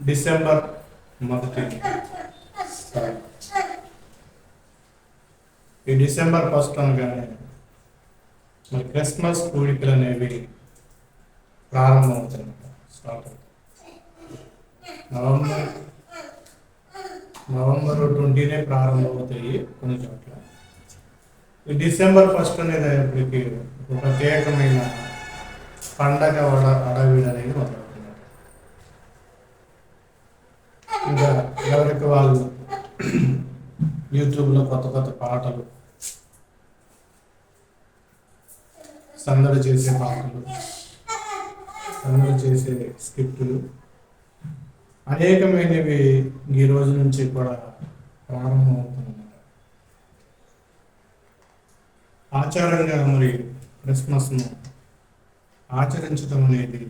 December మొదటి ఈ December first అనగానే మరి క్రిస్మస్ కూడికలు అనేవి ప్రారంభమవుతాయి. స్టార్ట్ అవుతాయి. నవంబర్ 20నే ప్రారంభమవుతాయి కొన్ని చోట్ల. ఈ డిసెంబర్ ఫస్ట్ అనేది అయ్యేప్పటికీ ఒక ప్రత్యేకమైన పండగ అడవిడి అనేది మొదలవుతున్నారు. ఇంకా ఎవరికి వాళ్ళు యూట్యూబ్లో కొత్త కొత్త పాటలు, సందడి చేసే పాటలు, సందడి చేసే స్క్రిప్టులు అనేకమైనవి ఈ రోజు నుంచి కూడా ప్రారంభమవుతున్నాయి. ఆచారంగా మరి క్రిస్మస్ను ఆచరించడం అనేది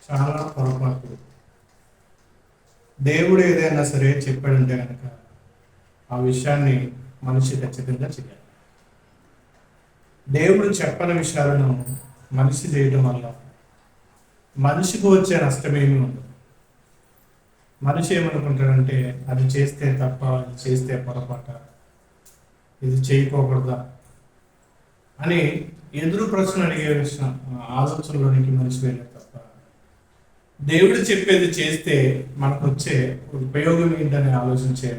చాలా పొరపాటు. దేవుడు ఏదైనా సరే చెప్పాడంటే కనుక ఆ విషయాన్ని మనిషి ఖచ్చితంగా చేయాలి. దేవుడు చెప్పని విషయాలను మనిషి చేయడం వల్ల మనిషికి వచ్చే నష్టమేమీ ఉండదు. మనిషి ఏమనుకుంటాడంటే అది చేస్తే తప్ప, అది చేస్తే పొరపాట, ఇది చేయకూడదా అని ఎదురు ప్రశ్న అడిగే ఆలోచనలోనికి మనిషి వెళ్ళే తప్ప దేవుడు చెప్పేది చేస్తే మనకు వచ్చే ఉపయోగం ఏంటని ఆలోచించే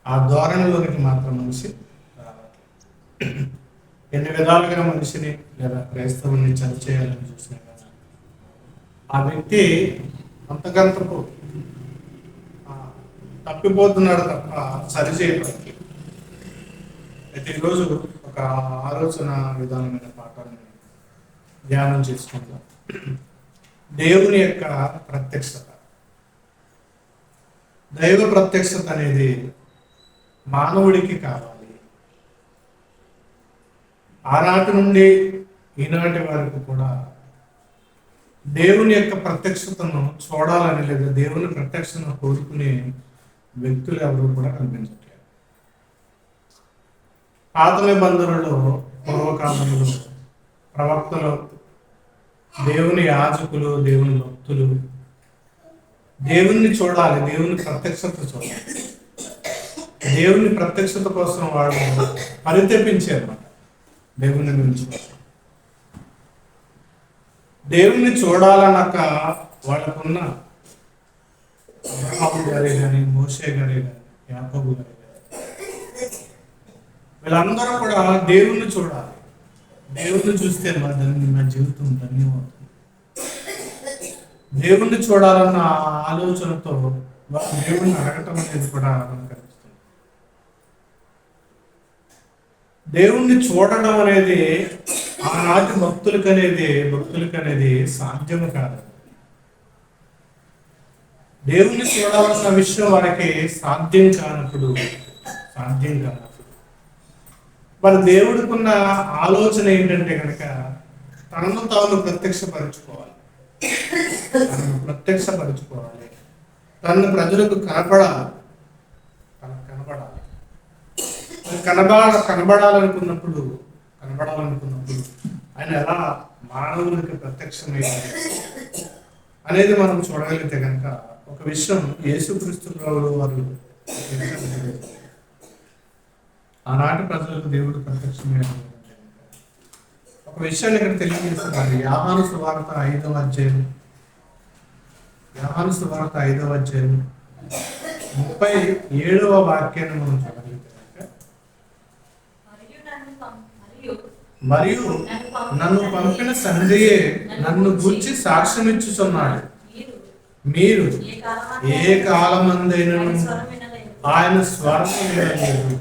ఆ ధోరణిలోనికి మాత్రం మనిషి రావాలి. ఎన్ని విధాలుగా మనిషిని లేదా క్రైస్తవుని చర్చ చేయాలని చూసినా కానీ ఆ వ్యక్తి అంతకంతకు తప్పిపోతున్నాడు తప్ప సరిచేయడానికి. అయితే ఈరోజు ఒక ఆలోచన విధానమైన పాఠాన్ని ధ్యానం చేసుకుందాం. దేవుని యొక్క ప్రత్యక్షత. దైవ ప్రత్యక్షత అనేది మానవుడికి కావాలి. ఆనాటి నుండి ఈనాటి వరకు కూడా దేవుని యొక్క ప్రత్యక్షతను చూడాలని లేదా దేవుని ప్రత్యక్షతను కోరుకునే వ్యక్తులు ఎవరు కూడా కనిపించట్లేదు. పాత నిబంధనలో పూర్వకాలంలో ప్రవక్తలు, దేవుని యాజకులు, దేవుని భక్తులు దేవుణ్ణి చూడాలి, దేవుని ప్రత్యక్షత చూడాలి. దేవుని ప్రత్యక్షత కోసం వాళ్ళు పరితపించారు. దేవుని గురించి దేవుణ్ణి చూడాలన్నాక వాళ్ళకున్న అబ్రహాము గారే కానీ, మోషే గారే కానీ, యాకోబు గారే కానీ వీళ్ళందరూ కూడా దేవుణ్ణి చూడాలి. దేవుణ్ణి చూస్తే నా జీవితం ధన్యమవుతుంది. దేవుణ్ణి చూడాలన్న ఆలోచనతో వాళ్ళు దేవుణ్ణి అడగటం అనేది కూడా మనకు కనిపిస్తుంది. దేవుణ్ణి చూడడం అనేది ఆనాటి భక్తులకు అనేది సాధ్యము కాదు. దేవుణ్ణి చూడాలన్న విషయం వారికి సాధ్యం కానప్పుడు మరి దేవుడికున్న ఆలోచన ఏంటంటే కనుక తనను తాను ప్రత్యక్షపరచుకోవాలి. తనను ప్రజలకు కనపడాలి. కనబడాలనుకున్నప్పుడు ఆయన ఎలా మానవునికి ప్రత్యక్షమైంది అనేది మనం చూడగలిగితే కనుక ఒక విషయం యేసుక్రీస్తు ప్రభువు వారు ఆనాటి ప్రజలకు దేవుడు ప్రత్యక్షమైన ఒక విషయాన్ని ఇక్కడ తెలియజేస్తున్నారు. యోహాను సువార్త 5వ అధ్యాయం 37వ వాక్యాన్ని మనం చూడగలిగితే మరియు నన్ను పంపిన తండ్రియే నన్ను గూర్చి సాక్ష్యం ఇచ్చుచున్నాడు. మీరు ఏ కాలమందైనను ఆయన స్వరం వినలేదు,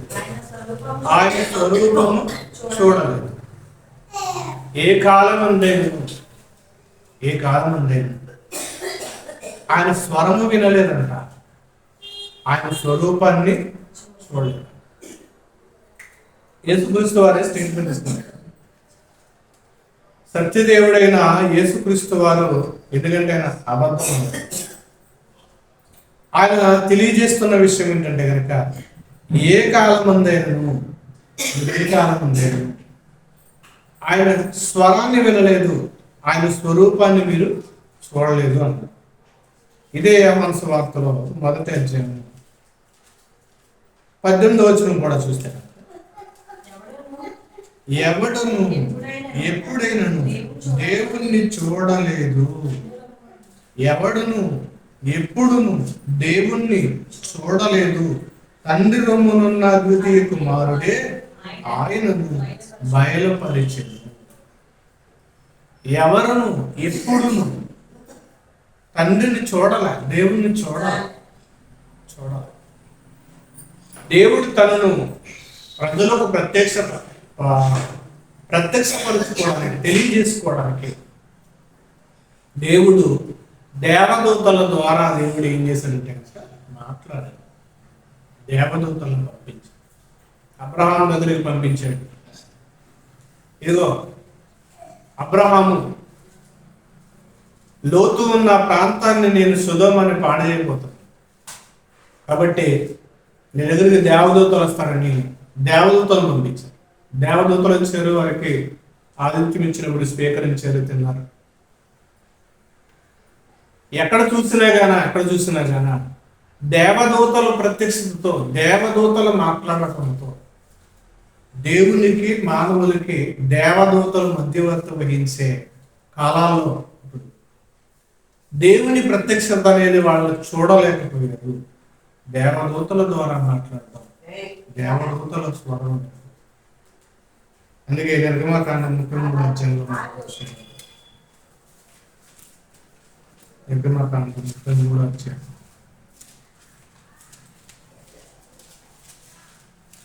ఆయన స్వరూపము చూడలేదు. ఏ కాలమందైనను ఆయన స్వరము వినలేదంట, ఆయన స్వరూపాన్ని చూడలేదు. యేసుక్రీస్తు వారే స్టేట్మెంట్ ఇస్తున్నారు. సత్యదేవుడైన యేసుక్రీస్తు వారు, ఎందుకంటే ఆయన అబద్ధం, ఆయన తెలియజేస్తున్న విషయం ఏంటంటే కనుక ఏ కాలమందైనను ఆయన స్వరాన్ని వినలేదు, ఆయన స్వరూపాన్ని మీరు చూడలేదు అన్నారు. ఇదే యోహాను సువార్తలో మొదటి అధ్యాయం 18వ వచనం కూడా చూస్తే, ఎవడును ఎప్పుడైనాను దేవుణ్ణి చూడలేదు, ఎవడును ఎప్పుడును దేవుణ్ణి చూడలేదు, తండ్రి రొమ్మునున్న ద్వితీయ కుమారుడే ఆయనను బయలుపరిచెను. ఎవరును ఎప్పుడును తండ్రిని చూడాల, దేవుణ్ణి చూడాలి. దేవుడు తనను ప్రజలకు ప్రత్యక్షపరుచుకోవడానికి, తెలియజేసుకోవడానికి దేవుడు దేవదూతల ద్వారా దేవుడు ఏం చేశాడంటే మాట్లాడాడు. దేవదూతలను పంపించాడు, అబ్రహాం దగ్గరికి పంపించాడు. ఏదో అబ్రహాము, లోతు ఉన్న ప్రాంతాన్ని నేను సొదొమని పాడైపోతాను, కాబట్టి నేను ఎదురుగా దేవదూతలు వస్తారని దేవదూతలు పంపించారు. దేవదూతలు వచ్చారు, వారికి ఆతిథ్యం ఇచ్చినప్పుడు స్వీకరించారు, తిన్నారు. ఎక్కడ చూసినా గాన దేవదూతల ప్రత్యక్షతతో, దేవదూతలు మాట్లాడటంతో దేవునికి మానవులకి దేవదూతలు మధ్యవర్తి వహించే కాలాల్లో దేవుని ప్రత్యక్షత అనేది వాళ్ళు చూడలేకపోయారు. దేవదూతల ద్వారా మాట్లాడతాం, దేవదూతల స్వరం. అందుకే నిర్గమకాండం 33వ అధ్యాయంలో నిర్గమకాండం 33వ అధ్యాయం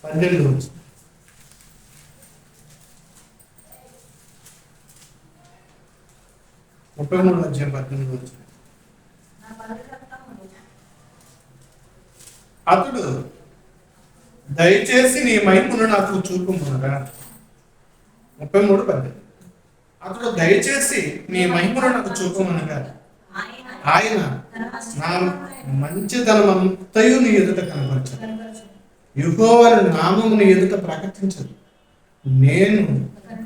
12వ వచనం. అతడు దయచేసి నీ మహిమను నాకు చూపుమనగా. 33:10. అతడు దయచేసి నీ మహిమను నాకు చూపుమనగా ఆయన నా మంచిదనమంతయు నీ ఎదుట కనపరచదు, యెహోవా నామము నీ ఎదుట ప్రకటించదు. నేను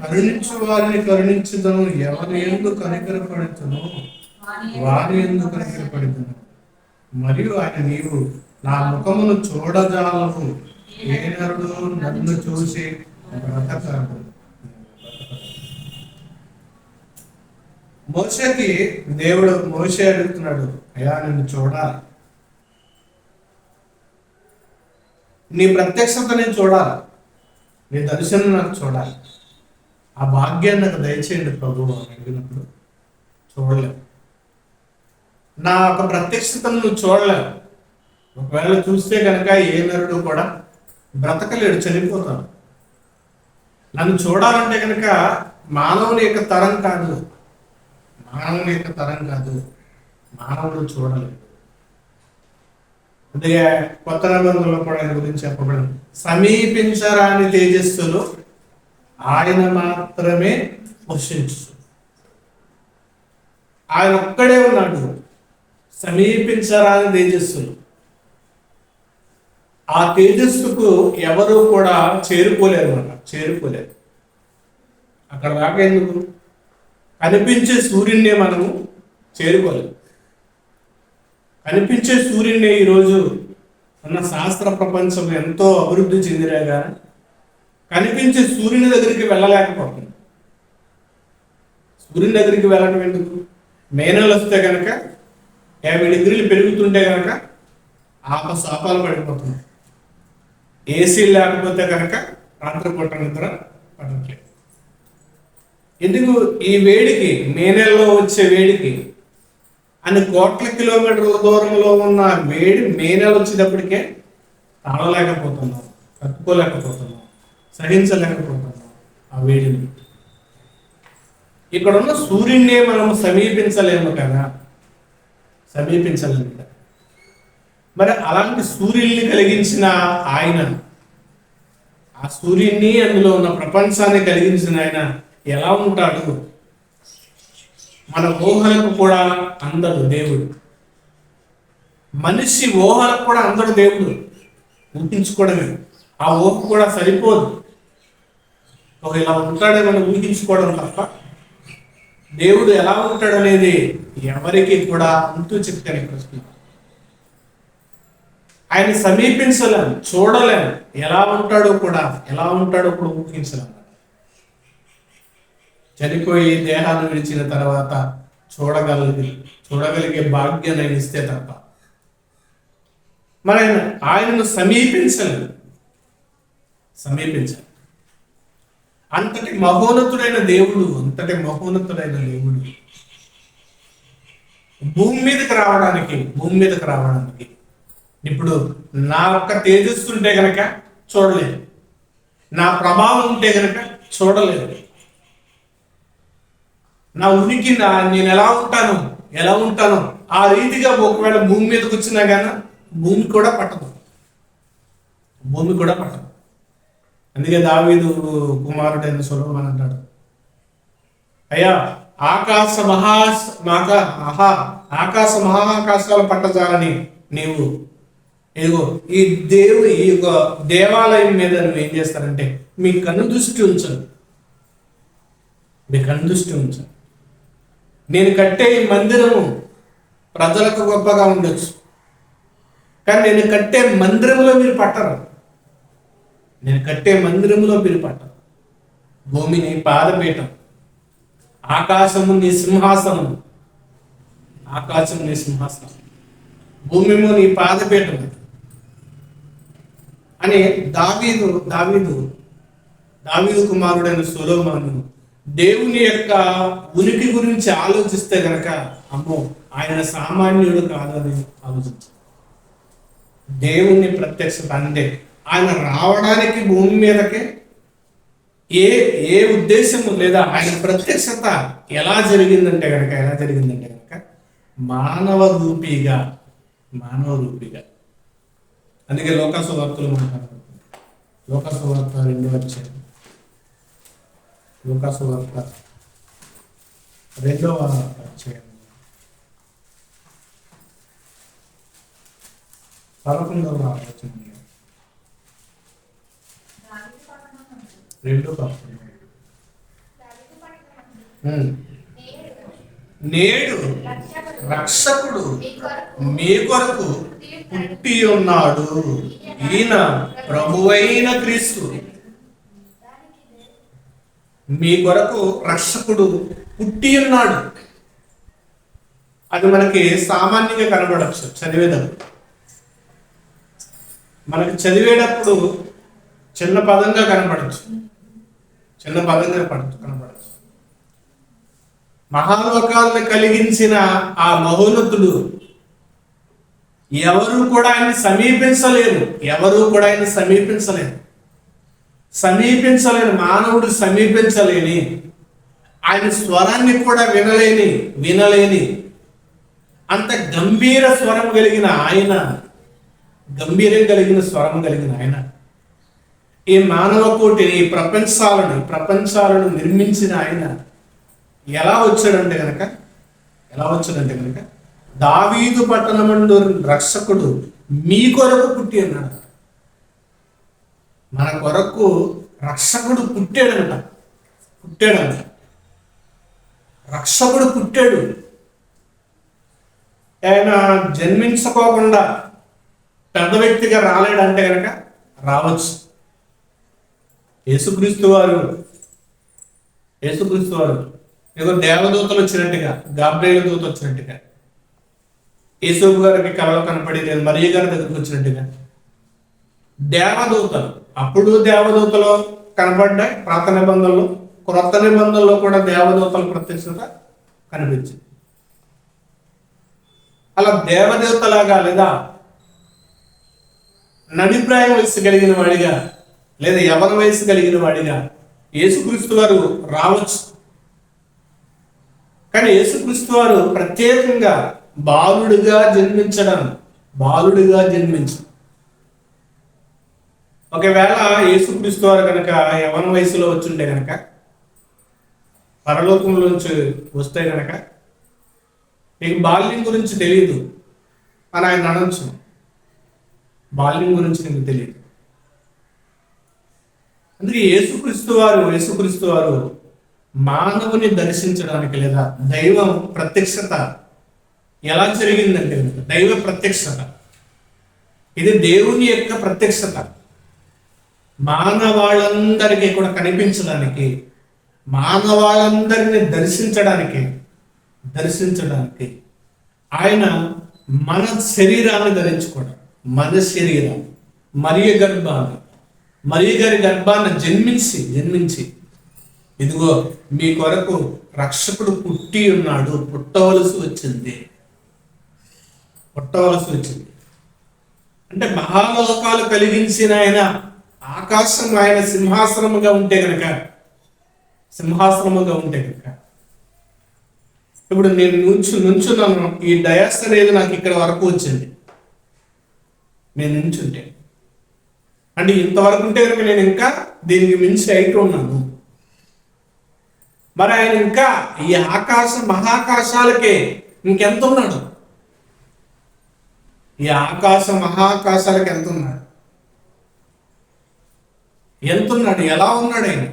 కరుణించు వారిని కరుణించుదను, ఎవరి యందు కనికరపడుతును వారి యందు కనికరపడుతును. మరియు ఆయన, నీవు నా ముఖమును చూడజాలవు, ఏ నరుడు నన్ను చూసి బ్రతకడు. మోషేకి దేవుడు, మోషే అడుగుతున్నాడు, అయ్యా నిన్ను చూడాలి, నీ ప్రత్యక్షత నేను చూడాలి, నీ దర్శనం నాకు చూడాలి, ఆ భాగ్యాన్ని నాకు దయచేయండి ప్రభువు అని అడిగినప్పుడు చూడలేవు. నా ఒక ప్రత్యక్షతను నువ్వు చూడలేవు. ఒకవేళ చూస్తే కనుక ఏ నరుడు కూడా బ్రతకలేడు, చనిపోతాడు. నన్ను చూడాలంటే కనుక మానవుని యొక్క తరం కాదు, మానవుడు చూడలేడు. అందుకే కొత్త నిబంధనలో కూడా ఆయన గురించి చెప్పబడింది, సమీపించరాని తేజస్సులు ఆయన మాత్రమే వర్షించు. ఆయన ఒక్కడే ఉన్నాడు, సమీపించరాని తేజస్సులు. ఆ తేజస్సుకు ఎవరు కూడా చేరుకోలేరు. అక్కడ దాకా ఎందుకు? కనిపించే సూర్యుడినే మనము చేరుకోలేము. కనిపించే సూర్యుడిని ఈరోజు ఉన్న శాస్త్ర ప్రపంచం ఎంతో అభివృద్ధి చెందిరాగా కనిపించే సూర్యుని దగ్గరికి వెళ్ళలేకపోతుంది. సూర్యుని దగ్గరికి వెళ్ళడం ఎందుకు? మేనలు వస్తే కనుక 50 డిగ్రీలు పెరుగుతుంటే కనుక శాపాలు పడిపోతున్నాయి. ఏసీ లేకపోతే కనుక రాత్రిపూట నిద్ర పడట్లేదు. ఎందుకు? ఈ వేడికి, మే నెలలో వచ్చే వేడికి అన్ని కోట్ల కిలోమీటర్ల దూరంలో ఉన్న వేడి మే నెల వచ్చేటప్పటికే తాళలేకపోతున్నాం, తట్టుకోలేకపోతున్నాం, సహించలేకపోతున్నాం ఆ వేడిని. ఇక్కడ ఉన్న సూర్యుడిని మనం సమీపించలేము కదా. మరి అలాంటి సూర్యుడిని కలిగించిన ఆయన, ఆ సూర్యుడిని అందులో ఉన్న ప్రపంచాన్ని కలిగించిన ఆయన ఎలా ఉంటాడు? మన ఊహలకు కూడా అందడు దేవుడు. మనిషి ఊహలకు కూడా అందడు దేవుడు. ఊహించుకోవడమే, ఆ ఊహ కూడా సరిపోదు. ఒక ఇలా ఉంటాడేమని ఊహించుకోవడం తప్ప దేవుడు ఎలా ఉంటాడనేది ఎవరికి కూడా అంతు చిక్కని ప్రశ్న. ఆయన సమీపించలేము, చూడలేము, ఎలా ఉంటాడో కూడా ఊహించలేము. చనిపోయి దేహాన్ని విడిచిన తర్వాత చూడగలిగే భాగ్యాన్ని ఆయన ఇస్తే తప్ప మరి ఆయనను సమీపించాలి. అంతటి మహోన్నతుడైన దేవుడు భూమి మీదకి రావడానికి ఇప్పుడు నా ఒక్క తేజస్సు ఉంటే గనక చూడలేదు, నా ప్రభావం ఉంటే గనక చూడలేదు, నా ఉనికి నేను ఎలా ఉంటాను ఆ రీతిగా ఒకవేళ భూమి మీదకి వచ్చినా కానీ భూమి కూడా పట్టదు. అందుకే దావీదు కుమారుడైన సొలొమోను అంటాడు, అయ్యా ఆకాశ మహాకాశాలు పట్టజాలని నీవు ఇదిగో ఈ దేవాలయం మీద నువ్వు ఏం చేస్తారంటే మీ కన్ను దృష్టి ఉంచండి. నేను కట్టే ఈ మందిరము ప్రజలకు గొప్పగా ఉండొచ్చు, కానీ నేను కట్టే మందిరంలో మీరు పట్టరు. భూమిని పాదపీఠం, ఆకాశము నీ సింహాసనం, భూమిలో నీ పాదపీఠం అని దావీదు కుమారుడైన సొలొమోను దేవుని యొక్క ఉనికి గురించి ఆలోచిస్తే గనక అమ్మో ఆయన సామాన్యుడు కాదని ఆలోచించారు. దేవుని ప్రత్యక్షత అంటే ఆయన రావడానికి భూమి మీదకి ఏ ఉద్దేశము లేదా ఆయన ప్రత్యక్షత ఎలా జరిగిందంటే గనక మానవ రూపిగా. అందుకే లోకాసు వార్తలు మాట్లాడుతుంది. లోకాసు వార్త 2వ అధ్యాయం, లోకాసు వార్త 2వ అధ్యాయం 11వ వచనం. 2:11 నేడు రక్షకుడు మీ కొరకు పుట్టి ఉన్నాడు, ఈయన ప్రభువైన క్రీస్తు. మీ కొరకు రక్షకుడు పుట్టి ఉన్నాడు. అది మనకి సామాన్యంగా కనబడచ్చు చదివేటప్పుడు చిన్న పదంగా కనబడచ్చు. మహాలోకాలను కలిగించిన ఆ మహోన్నతుడు ఎవరు కూడా ఆయన సమీపించలేరు. మానవుడు సమీపించలేని, ఆయన స్వరాన్ని కూడా వినలేని అంత గంభీర స్వరం కలిగిన ఆయన, ఈ మానవ కోటిని, ఈ ప్రపంచాలను నిర్మించిన ఆయన ఎలా వచ్చాడంటే గనక దావీదు పట్టణమందు రక్షకుడు మీ కొరకు పుట్టి అన్నాడు. మన కొరకు రక్షకుడు పుట్టాడంట. రక్షకుడు పుట్టాడు. ఆయన జన్మించుకోకుండా పెద్ద వ్యక్తిగా రాలేడంటే కనుక రావచ్చు. యేసుక్రీస్తు వారు ఏదో దేవదూతలు వచ్చినట్టుగా, గాబ్రియేలు దూత వచ్చినట్టుగా, యేసుపు గారికి కలలో కనపడి లేదు మరియ గారి దగ్గరికి వచ్చినట్టుగా దేవదూతలు కనపడ్డాయి. పాత నిబంధనలో, క్రొత్త నిబంధనలో కూడా దేవదూతల ప్రత్యక్షత కనిపించింది. అలా దేవదేవతలాగా లేదా నడిప్రాయం వయసు కలిగిన వాడిగా లేదా యవన వయసు కలిగిన వాడిగా యేసుక్రీస్తు వారు రావచ్చు. కానీ యేసుక్రీస్తు వారు ప్రత్యేకంగా బాలుడిగా జన్మించు. ఒకవేళ యేసుక్రీస్తు వారు కనుక యవన వయసులో వచ్చుంటే కనుక, పరలోకంలోంచి వస్తే కనుక నీకు బాల్యం గురించి తెలియదు అని ఆయన అనొచ్చు. బాల్యం గురించి నీకు తెలియదు. అందుకే యేసుక్రీస్తు వారు మానవుని దర్శించడానికి లేదా దైవం ప్రత్యక్షత ఎలా జరిగిందంటే, దైవ ప్రత్యక్షత ఇది దేవుని యొక్క ప్రత్యక్షత మానవాళ్ళందరికీ కూడా కనిపించడానికి, మానవాళ్ళందరినీ దర్శించడానికి ఆయన మన శరీరాన్ని ధరించుకోవడం, మన శరీరం మరియ గారి గర్భాన్ని జన్మించి ఇదిగో మీ కొరకు రక్షకుడు పుట్టి ఉన్నాడు, పుట్టవలసి వచ్చింది అంటే మహాలోకాలు కలిగించిన ఆయన, ఆకాశం ఆయన సింహాసనముగా ఉంటే కనుక ఇప్పుడు నేను నుంచున్నాను, ఈ డయాస్ అనేది నాకు ఇక్కడ వరకు వచ్చింది. నేను నుంచుంటే అంటే ఇంతవరకు ఉంటే కనుక నేను ఇంకా దీనికి మించి హైట్ ఉన్నాను. మరి ఆయన ఇంకా ఈ మహాకాశాలకే ఇంకెంత ఉన్నాడు? ఈ మహాకాశాలకి ఎంత ఉన్నాడు? ఎలా ఉన్నాడు ఆయన?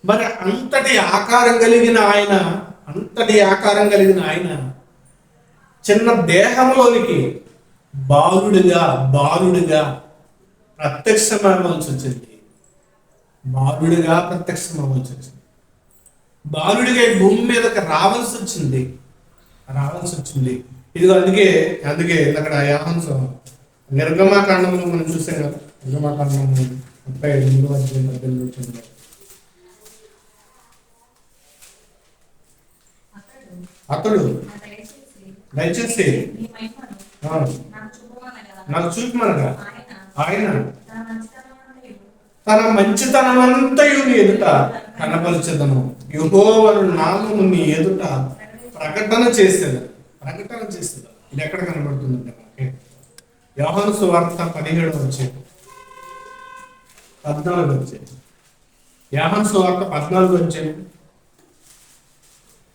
మరి అంతటి ఆకారం కలిగిన ఆయన చిన్న దేహంలోనికి బాలుడిగా ప్రత్యక్షమవలసి వచ్చింది. బాలుడిగా భూమి మీదకి రావాల్సి వచ్చింది. ఇదిగో అందుకే అక్కడ యోహాను నిర్గమాకాండంలో మనం చూసాం కదా, నిర్గమాకాండం 38 అతడు దయచేసి నాకు చూపమనగా ఆయన తన మంచితనమంతయు నీ ఎదుట కనపరచెదను, యెహోవా నామము నీ ఎదుట ప్రకటన చేసేది. ఇది ఎక్కడ కనబడుతుందంటే మనకి యోహాను సువార్త 17వ అధ్యాయం 14వ అధ్యాయం. యోహాను సువార్త 14వ అధ్యాయం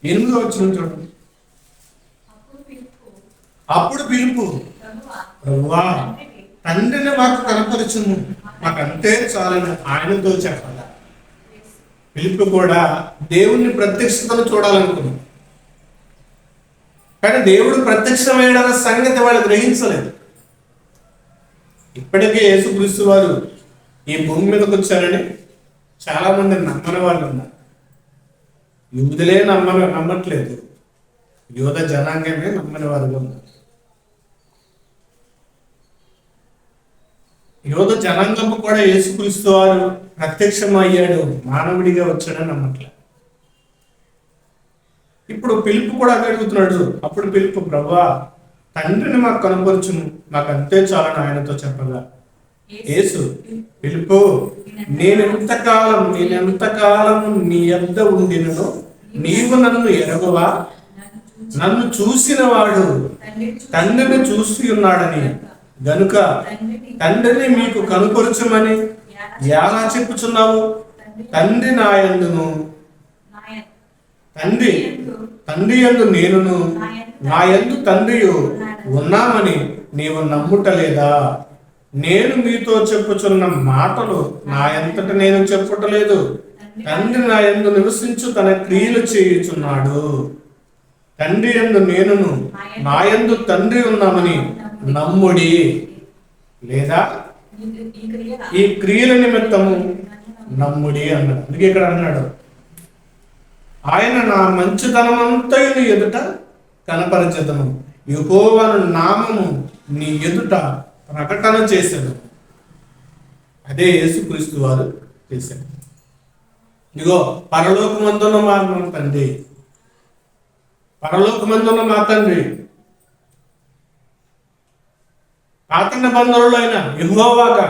8వ వచనం చూడండి. అప్పుడు పిలుపు, ప్రభువా తండ్రిని మాకు కనపరచును, మాకంతే చాలని ఆయనతో చెప్పాలి. పిలుపు కూడా దేవుని ప్రత్యక్షతను చూడాలనుకున్నాడు, కానీ దేవుడు ప్రత్యక్షమైన సంగతి వాళ్ళు గ్రహించలేదు. ఇప్పటికే యేసుక్రీస్తు వారు ఈ భూమి మీదకి వచ్చారని చాలా మంది నమ్మని వాళ్ళు ఉన్నారు. యూదులే నమ్మట్లేదు, యూద జనాంగమే నమ్మని వారుగా ఉన్నారు. యూద జనాంగము కూడా యేసుక్రీస్తు వారు ప్రత్యక్షమయ్యాడు, మానవుడిగా వచ్చాడని నమ్మట్లేదు. ఇప్పుడు పిలుపు కూడా అడుగుతున్నాడు. అప్పుడు పిలుపు, ప్రభువా తండ్రిని మాకు కనపరచును, మాకు అంతే చాలని ఆయనతో చెప్పగా, యేసు పిలుపు, నేనెంతకాలం నీ యొద్ద ఉండినను నీవు నన్ను ఎరగవా? నన్ను చూసిన వాడు తండ్రిని చూసి ఉన్నాడని గనుక తండ్రిని మీకు కనుపరచమని ఎలా చెప్పుచున్నావు? తండ్రి నాయందును, తండ్రి యందు నేనును, నా యందు తండ్రియు ఉన్నామని నీవు నమ్ముటలేదా? నేను మీతో చెప్పుచున్న మాటలు నా ఎంతట నేను చెప్పుటలేదు, తండ్రి నా యందు నివసించు తన క్రియలు చేయుచున్నాడు. తండ్రి యందు నేనును, నా యందు తండ్రి ఉన్నామని నమ్ముడి, లేదా ఈ క్రియల నిమిత్తము నమ్ముడి అన్నాడు. అందుకే ఇక్కడ అన్నాడు, ఆయన నా మంచితనమంతయు ఎదుట కనపరచెదను, యెహోవా నామము నీ ఎదుట ప్రకటన చేశాడు. అదే యేసుక్రీస్తు వారు చేశాడు. ఇదిగో పరలోకమందున్న మా తండ్రి, పాత నిబంధనలో అయిన యెహోవాగా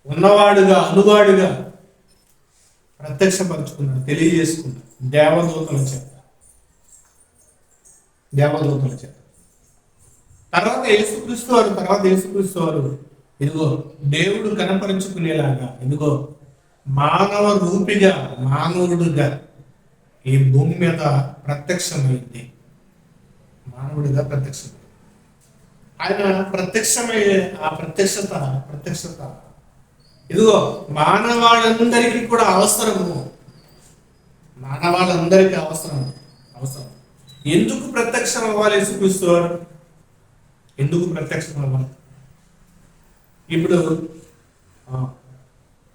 ఉన్నవాడుగా అనువాడుగా ప్రత్యక్షపరుచుకున్నాడు, తెలియజేసుకున్నాడు దేవదూతల చేత. తర్వాత యేసుక్రీస్తు వారు ఇదిగో దేవుడు కనపరుచుకునేలాగా, ఇదిగో మానవుడుగా ఈ భూమి మీద ప్రత్యక్షమైంది. మానవుడిగా ఆయన ప్రత్యక్షమయ్యే ఆ ప్రత్యక్షత ఇదిగో మానవాళ్ళందరికీ కూడా అవసరము, మానవాళ్ళందరికీ అవసరం. ఎందుకు ప్రత్యక్షం అవ్వాలి యేసుక్రీస్తు వారు? ఎందుకు ప్రత్యక్షం అవ్వాలి? ఇప్పుడు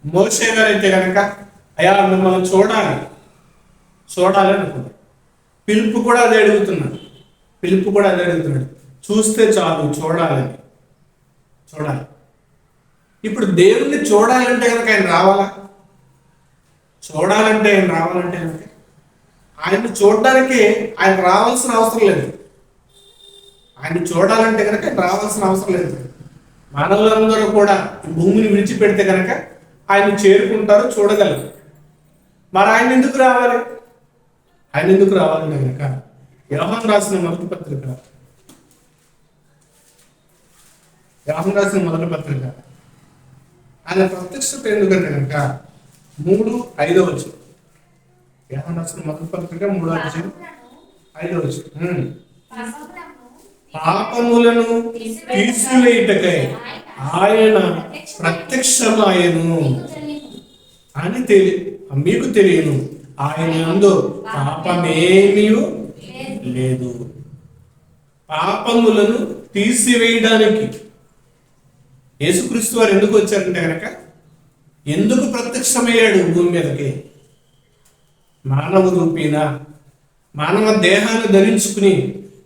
మోషే గారు అయితే కనుక అయ్యా మిమ్మల్ని చూడాలి అనుకున్నాడు. పిలుపు కూడా అదే అడుగుతున్నాడు. చూస్తే చాలు, చూడాలి. ఇప్పుడు దేవుణ్ణి చూడాలంటే కనుక ఆయన రావాలా? కనుక ఆయన్ని చూడడానికి ఆయన రావాల్సిన అవసరం లేదు. ఆయన్ని చూడాలంటే కనుక ఆయన రావాల్సిన అవసరం లేదు. మానవులందరూ కూడా భూమిని విడిచిపెడితే కనుక ఆయన చేరుకుంటారు, చూడగలరు. మరి ఆయన ఎందుకు రావాలి? కనుక యోహాను రాసిన మొదటి పత్రిక ఆయన ప్రత్యక్షత ఎందుకంటే కనుక 3:5 యోహాను రాసిన మొదటి పత్రిక 3:5 పాపములను తీసివేయుటకై ఆయన ప్రత్యక్షమాయెను అని మీకు తెలియను. ఆయన యందు పాపమేమీ లేదు. పాపములను తీసివేయడానికి యేసుక్రీస్తు వారు ఎందుకు వచ్చారంటే కనుక, ఎందుకు ప్రత్యక్షమయ్యాడు భూమి మీదకి? మానవ రూపీన మానవ దేహాన్ని ధరించుకుని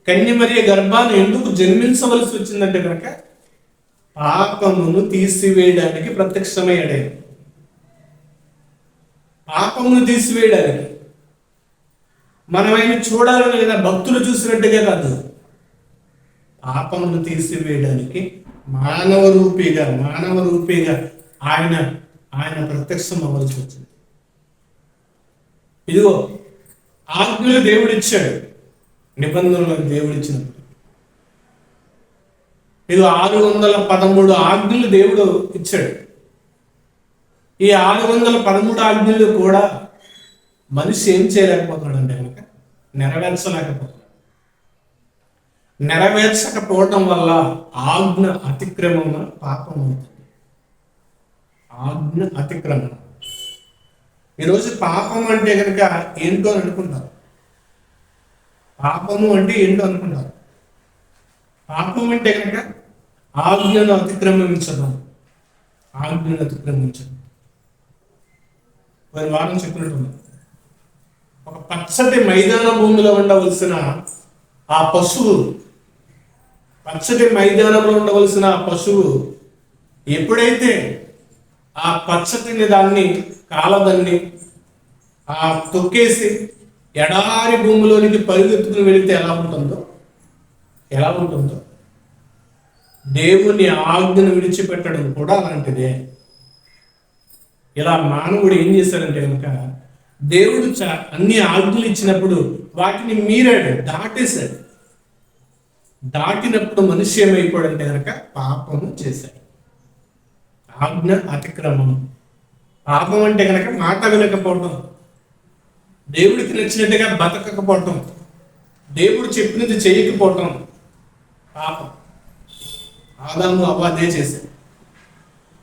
కన్యమరియ గర్భాన్ని ఎందుకు జన్మించవలసి వచ్చిందంటే కనుక పాపమును తీసివేయడానికి ప్రత్యక్షమయ్యాడు. పాపమును తీసివేయడానికి. మనం ఆయన చూడాలని లేదా భక్తులు చూసినట్టుగా కాదు, పాపమును తీసివేయడానికి మానవ రూపిగా ఆయన ప్రత్యక్షం అవ్వాల్సి వచ్చింది. ఇదిగో ఆజ్ఞలు దేవుడిచ్చాడు, నిబంధనలకు దేవుడిచ్చినప్పుడు. ఇది 613 ఆజ్ఞలు దేవుడు ఇచ్చాడు. ఈ 613 ఆజ్ఞలు కూడా మనిషి ఏం చేయలేకపోతున్నాడు అంటే కనుక నెరవేర్చకపోవడం వల్ల ఆజ్ఞ అతిక్రమణ పాపం అవుతుంది. ఈరోజు పాపం అంటే కనుక ఏంటో అని అనుకుంటారు. పాపం అంటే కనుక ఆజ్ఞను అతిక్రమించడం. కొన్ని వారం చెప్పినట్టు ఒక పచ్చటి మైదాన భూమిలో ఉండవలసిన ఆ పశువు, ఎప్పుడైతే ఆ పచ్చటిని దాన్ని కాలదాన్ని తొక్కేసి ఎడారి భూమిలోనికి పరిగెత్తుకుని వెళితే ఎలా ఉంటుందో దేవుని ఆజ్ఞను విడిచిపెట్టడం కూడా అలాంటిదే. ఇలా మానవుడు ఏం చేశాడంటే కనుక దేవుడు అన్ని ఆజ్ఞలు ఇచ్చినప్పుడు వాటిని మీరాడు, దాటినప్పుడు మనిషి ఏమైపోయాడంటే కనుక పాపము చేశాడు. ఆజ్ఞ అతిక్రమం. పాపం అంటే కనుక మాట వినకపోవటం, దేవుడికి నచ్చినట్టుగా బతకకపోవటం, దేవుడు చెప్పినది చేయకపోవటం పాపం. ఆదాము అవ్వ అదే చేశాడు.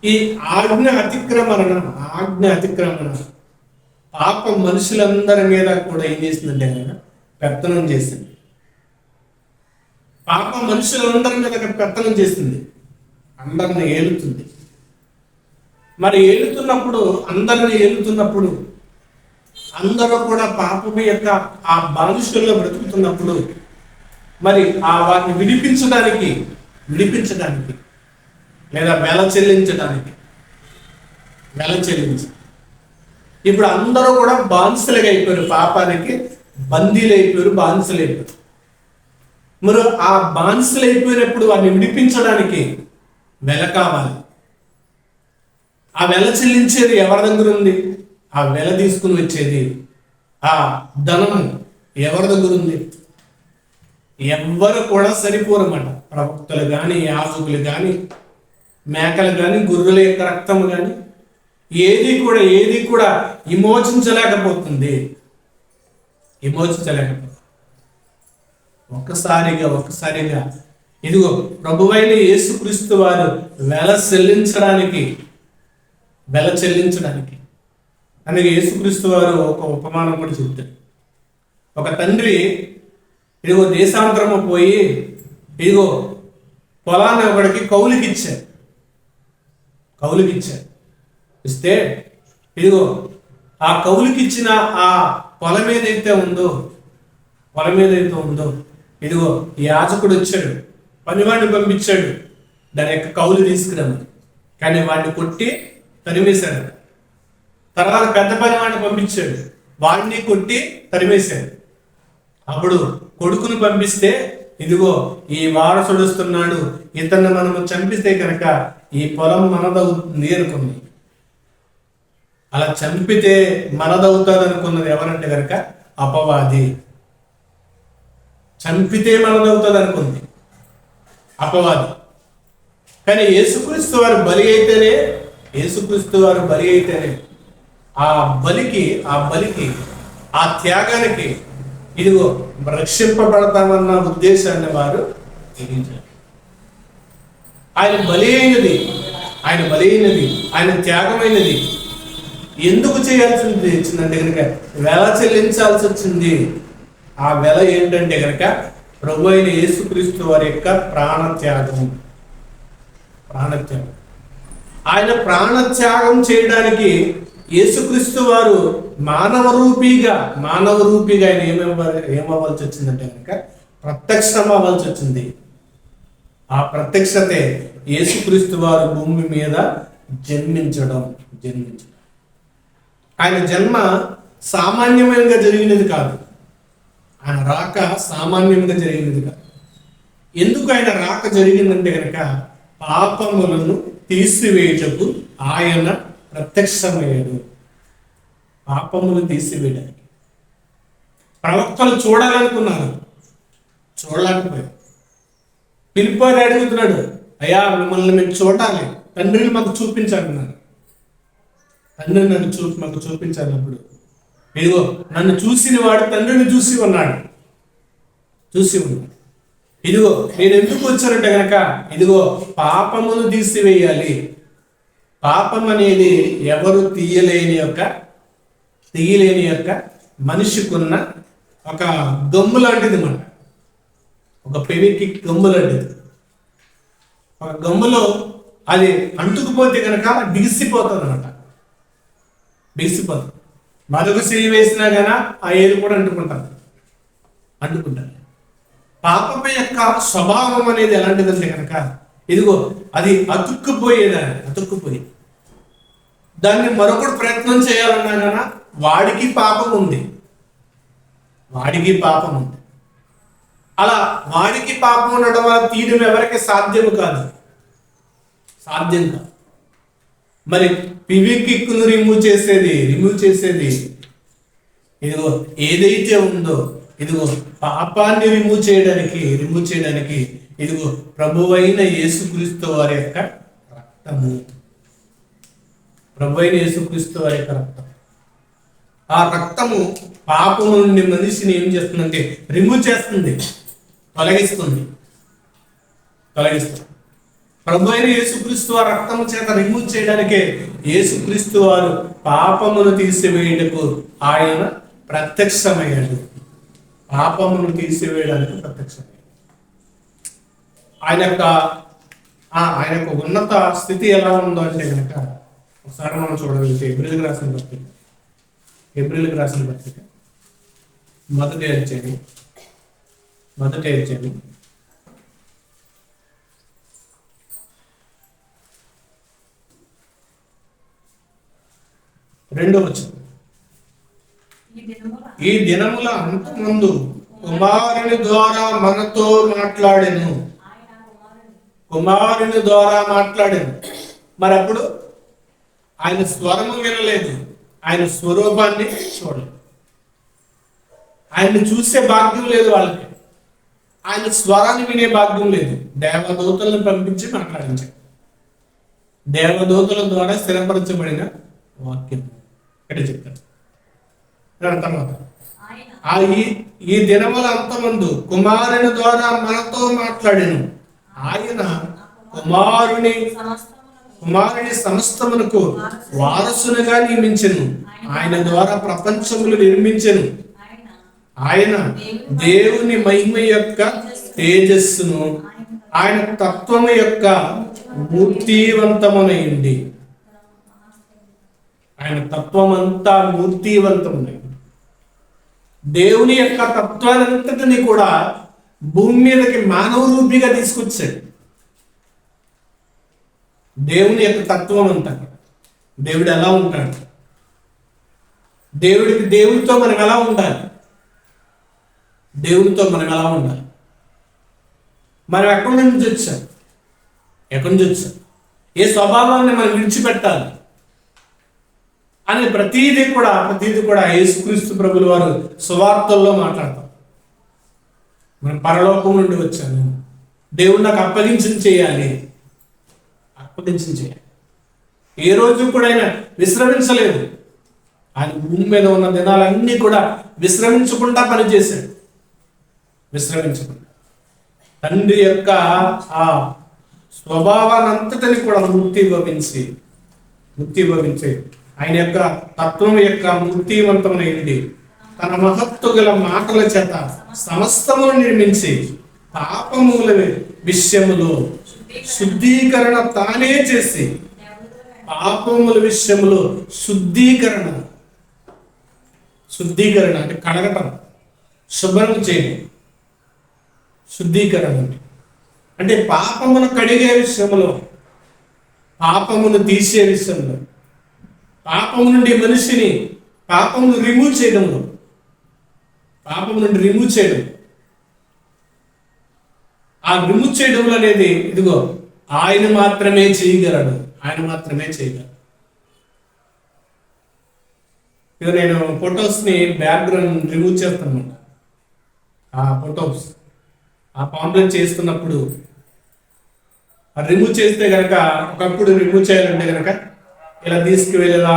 ఈ ఆజ్ఞ అతిక్రమణ పాపం మనుషులందరి మీద కూడా ఏం చేసిందంటే కనుక పెత్తనం చేసింది. పాపం మనుషులందరి మీద పెత్తనం చేసింది, అందరిని ఏలుతుంది. మరి అందరిని ఏలుతున్నప్పుడు అందరూ కూడా పాపం యొక్క ఆ బానిసల్లో బ్రతుకుతున్నప్పుడు మరి వారిని విడిపించడానికి లేదా వెల చెల్లించి ఇప్పుడు అందరూ కూడా బానిసలుగా అయిపోయారు, పాపానికి బానిసలైపోయారు. మరి ఆ బానిసలైపోయినప్పుడు వారిని విడిపించడానికి వెల కావాలి. ఆ వెల చెల్లించేది ఎవరి దగ్గర ఉంది? ఆ వెల తీసుకుని వచ్చేది ఆ ధనము ఎవరి దగ్గర ఉంది? ఎవ్వరు కూడా సరిపోరన్నమాట. ప్రవక్తలు కానీ, యాజకులు కానీ, మేకలు కానీ, గొర్రెల యొక్క రక్తము కానీ ఏది కూడా విమోచించలేకపోతుంది. ఒక్కసారిగా ఇదిగో ప్రభువైన యేసుక్రీస్తు వారు వెల చెల్లించడానికి వెల చెల్లించడానికి. అందుకే యేసుక్రీస్తు వారు ఒక ఉపమానం కూడా చెప్తారు. ఒక తండ్రి ఇదిగో దేశాంతరము పోయి ఇదిగో పొలాన్ని ఒకడికి కౌలుకిచ్చారు. ఇస్తే ఇదిగో ఆ కౌలుకిచ్చిన ఆ పొలం ఏదైతే ఉందో ఇదిగో యాజకుడు వచ్చాడు, పనివాడిని పంపించాడు దాని యొక్క కౌలు తీసుకురమ్మని. కానీ వాడిని కొట్టి తరిమేశాడు. తర్వాత పెద్ద పనివాడిని పంపించాడు, వాడిని కొట్టి తరిమేశాడు. అప్పుడు కొడుకును పంపిస్తే ఇదిగో ఈ వారసుడు వస్తున్నాడు, ఇతన్ని మనము చంపిస్తే కనుక ఈ పొలం మనదవుతుంది అనుకుంది. అలా చంపితే మనదవుతుంది అనుకున్నది ఎవరంటే కనుక అపవాది. చంపితే మనదవుతుంది అనుకుంది అపవాది. కానీ యేసుక్రీస్తు వారు బలి అయితేనే ఆ బలికి ఆ త్యాగానికి ఇదిగో రక్షింపబడతామన్న ఉద్దేశాన్ని వారు గ్రహించారు. ఆయన బలి అయినది, ఆయన త్యాగమైనది ఎందుకు చేయాల్సింది వచ్చిందంటే కనుక వెల చెల్లించాల్సి వచ్చింది. ఆ వెల ఏంటంటే కనుక ప్రభు అయిన యేసుక్రీస్తు వారి యొక్క ప్రాణత్యాగం. ఆయన ప్రాణత్యాగం చేయడానికి యేసుక్రీస్తు వారు మానవ రూపిగా ఆయన ఏమవ్వాల్సి వచ్చిందంటే కనుక ప్రత్యక్షం అవ్వాల్సి వచ్చింది. ఆ ప్రత్యక్షతే యేసుక్రీస్తు వారు భూమి మీద జన్మించడం. ఆయన జన్మ సామాన్యమైనగా జరిగినది కాదు, ఆయన రాక సామాన్యంగా జరిగినది కాదు. ఎందుకు ఆయన రాక జరిగిందంటే కనుక పాపములను తీసివేయటకు ఆయన ప్రత్యక్షమయ్యాడు. పాపములు తీసివేయడానికి ప్రవక్తలు చూడాలనుకున్నారు, చూడలేకపోయారు. పిలిపాడు అడుగుతున్నాడు, అయ్యా మిమ్మల్ని మేము చూడాలి, తండ్రిని మాకు చూపించాలన్నారు. తండ్రిని మాకు చూపించాలన్నప్పుడు ఇదిగో నన్ను చూసిన వాడు తండ్రిని చూసి ఉన్నాడు. ఇదిగో నేను ఎందుకు వచ్చానంటే కనుక ఇదిగో పాపమును తీసివేయాలి. పాపం అనేది ఎవరు తీయలేని యొక్క మనిషికున్న ఒక గమ్ము లాంటిది మాట. ఒక పెవికి గమ్ము లాంటిది. ఒక గమ్ములో అది అంటుకుపోతే కనుక బిగిసిపోతుంది అనమాట. మరొక చెయ్యి వేసినా గన ఆ ఏది కూడా అంటుకుంటారు. పాపం యొక్క స్వభావం అనేది ఎలాంటిదంటే కనుక ఇదిగో అది అతుక్కుపోయి దాన్ని మరొకటి ప్రయత్నం చేయాలన్నా గన వాడికి పాపం ఉంది. అలా వాడికి పాపం ఉండడం వల్ల తీయడం ఎవరికి సాధ్యం కాదు. మరి పివికిక్కును రిమూవ్ చేసేది ఇదిగో ఏదైతే ఉందో ఇదిగో పాపాన్ని రిమూవ్ చేయడానికి ఇదిగో ప్రభువైన యేసుక్రీస్తు వారి యొక్క రక్తము. ఆ రక్తము పాపము నుండి మనిషిని ఏం చేస్తుందంటే రిమూవ్ చేస్తుంది, తొలగిస్తుంది. ప్రభు అయిన యేసుక్రీస్తు వారి రక్తము చేత రిమూవ్ చేయడానికే యేసుక్రీస్తు వారు పాపమును తీసివేయటకు ఆయన ప్రత్యక్షమయ్యాడు. ఆయన యొక్క ఉన్నత స్థితి ఎలా ఉందో అంటే కనుక ఒకసారి మనం చూడగలిగితే ఏప్రిల్కి రాసిన పత్రిక మొదటి అధ్యాయం 2వ వచనం. ఈ దినముల అంతమందు కుమారుని ద్వారా మనతో మాట్లాడెను. మరి అప్పుడు ఆయన స్వరము వినలేదు, ఆయన స్వరూపాన్ని చూడలేదు. ఆయన్ని చూసే భాగ్యం లేదు వాళ్ళకి, ఆయన స్వరాన్ని వినే భాగ్యం లేదు. దేవదూతలను పంపించి మాట్లాడించారు. దేవదూతల ద్వారా స్థిరపరచబడిన వాక్యం ఇక్కడ చెప్తారు. దాని తర్వాత ఈ దినముల అంతమందు కుమారుని ద్వారా మనతో మాట్లాడెను. ఆయన కుమారుని కుమారుని సమస్తమునకు వారసునిగా నియమించెను. ఆయన ద్వారా ప్రపంచములు నిర్మించెను. ఆయన దేవుని మహిమ యొక్క తేజస్సును, ఆయన తత్వము యొక్క మూర్తివంతమునైంది. ఆయన తత్వం అంతా మూర్తివంతమునైంది. దేవుని యొక్క తత్వానంతటిని కూడా భూమి మీదకి మానవ రూపిగా తీసుకొచ్చాడు. దేవుని యొక్క తత్వం అంతా, దేవుడు ఎలా ఉంటాడు, దేవుడితో మనం ఎలా ఉండాలి, దేవునితో మనం ఎలా ఉండాలి, మనం ఎక్కడి నుంచి వచ్చాం, ఏ స్వభావాన్ని మనం విడిచిపెట్టాలి అని ప్రతీది కూడా యేసుక్రీస్తు ప్రభుల వారు సువార్తల్లో మాట్లాడతాం. మనం పరలోకం నుండి వచ్చాను, దేవుడు నాకు అప్పగించిన చేయాలి. ఏ రోజు కూడా ఆయన విశ్రమించలేదు. ఆయన భూమి మీద ఉన్న దినాలన్నీ కూడా విశ్రమించకుండా పనిచేశాడు. తండ్రి యొక్క ఆ స్వభావానంతటిని కూడా మూర్తి భవించి ఆయన యొక్క తత్వం యొక్క మూర్తివంతమైనది. తన మహత్తు గల మాటల చేత సమస్తమును నిర్మించి పాపముల విషయములో శుద్ధీకరణ తానే చేసి, పాపముల విషయములో శుద్ధీకరణ అంటే కడగటం, శుభ్రం చేయడం. శుద్ధీకరణ అంటే పాపమును కడిగే విషయంలో, పాపమును తీసే విషయంలో, పాపము నుండి మనిషిని పాపమును రిమూవ్ చేయడంలో, ఆ రిమూవ్ చేయడం అనేది ఇదిగో ఆయన మాత్రమే చేయగలడు. ఇక నేను ఫొటోస్ని బ్యాక్గ్రౌండ్ రిమూవ్ చేస్తాను. ఆ ఫొటోస్ ఆ పాంప్లెట్ చేస్తున్నప్పుడు రిమూవ్ చేస్తే కనుక, ఒకప్పుడు రిమూవ్ చేయాలంటే కనుక ఇలా తీసుకువెళ్ళి ఇలా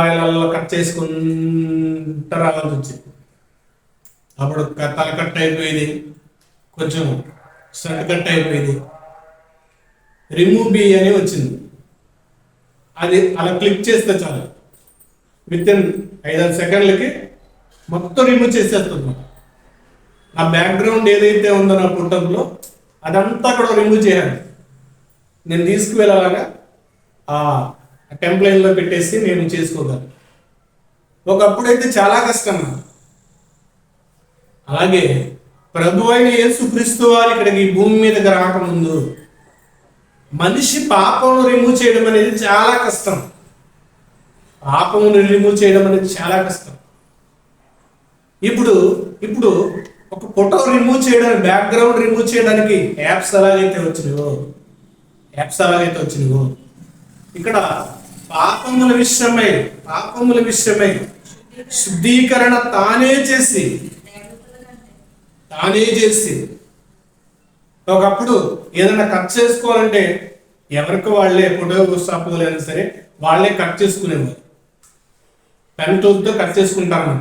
కట్ చేసుకుంటూ రావాల్సి వచ్చింది. అప్పుడు తల కట్ అయిపోయేది, కొంచెం స్టంట్ కట్ అయిపోయేది. రిమూవ్ బి అని వచ్చింది. అది అలా క్లిక్ చేస్తే చాలు, విత్-ఇన్ 5-6 సెకండ్లకి మొత్తం రిమూవ్ చేసేస్తుంది. నా బ్యాక్గ్రౌండ్ ఏదైతే ఉందో నా ఫోటోలో అదంతా కూడా రిమూవ్ చేయాలి. నేను తీసుకువెళ్ళలాగా ఆ టెంప్లైన్లో పెట్టేసి నేను చేసుకోగలను. ఒకప్పుడైతే చాలా కష్టం. అలాగే ప్రభు అయిన యేసుక్రీస్తు వారు ఇక్కడికి ఈ భూమి మీదకి రాకముందు మనిషి పాపమును రిమూవ్ చేయడం అనేది చాలా కష్టం. ఇప్పుడు ఒక ఫోటో రిమూవ్ చేయడానికి, బ్యాక్గ్రౌండ్ రిమూవ్ చేయడానికి యాప్స్ ఎలాగైతే వచ్చినాయో ఇక్కడ పాపముల విషయమై శుద్ధీకరణ తానే చేసి ఒకప్పుడు ఏదైనా కట్ చేసుకోవాలంటే ఎవరికి వాళ్ళే ఫోటో షాపులు అయినా సరే వాళ్ళే కట్ చేసుకునేవారు. పెన్ టూల్తో కట్ చేసుకుంటారు.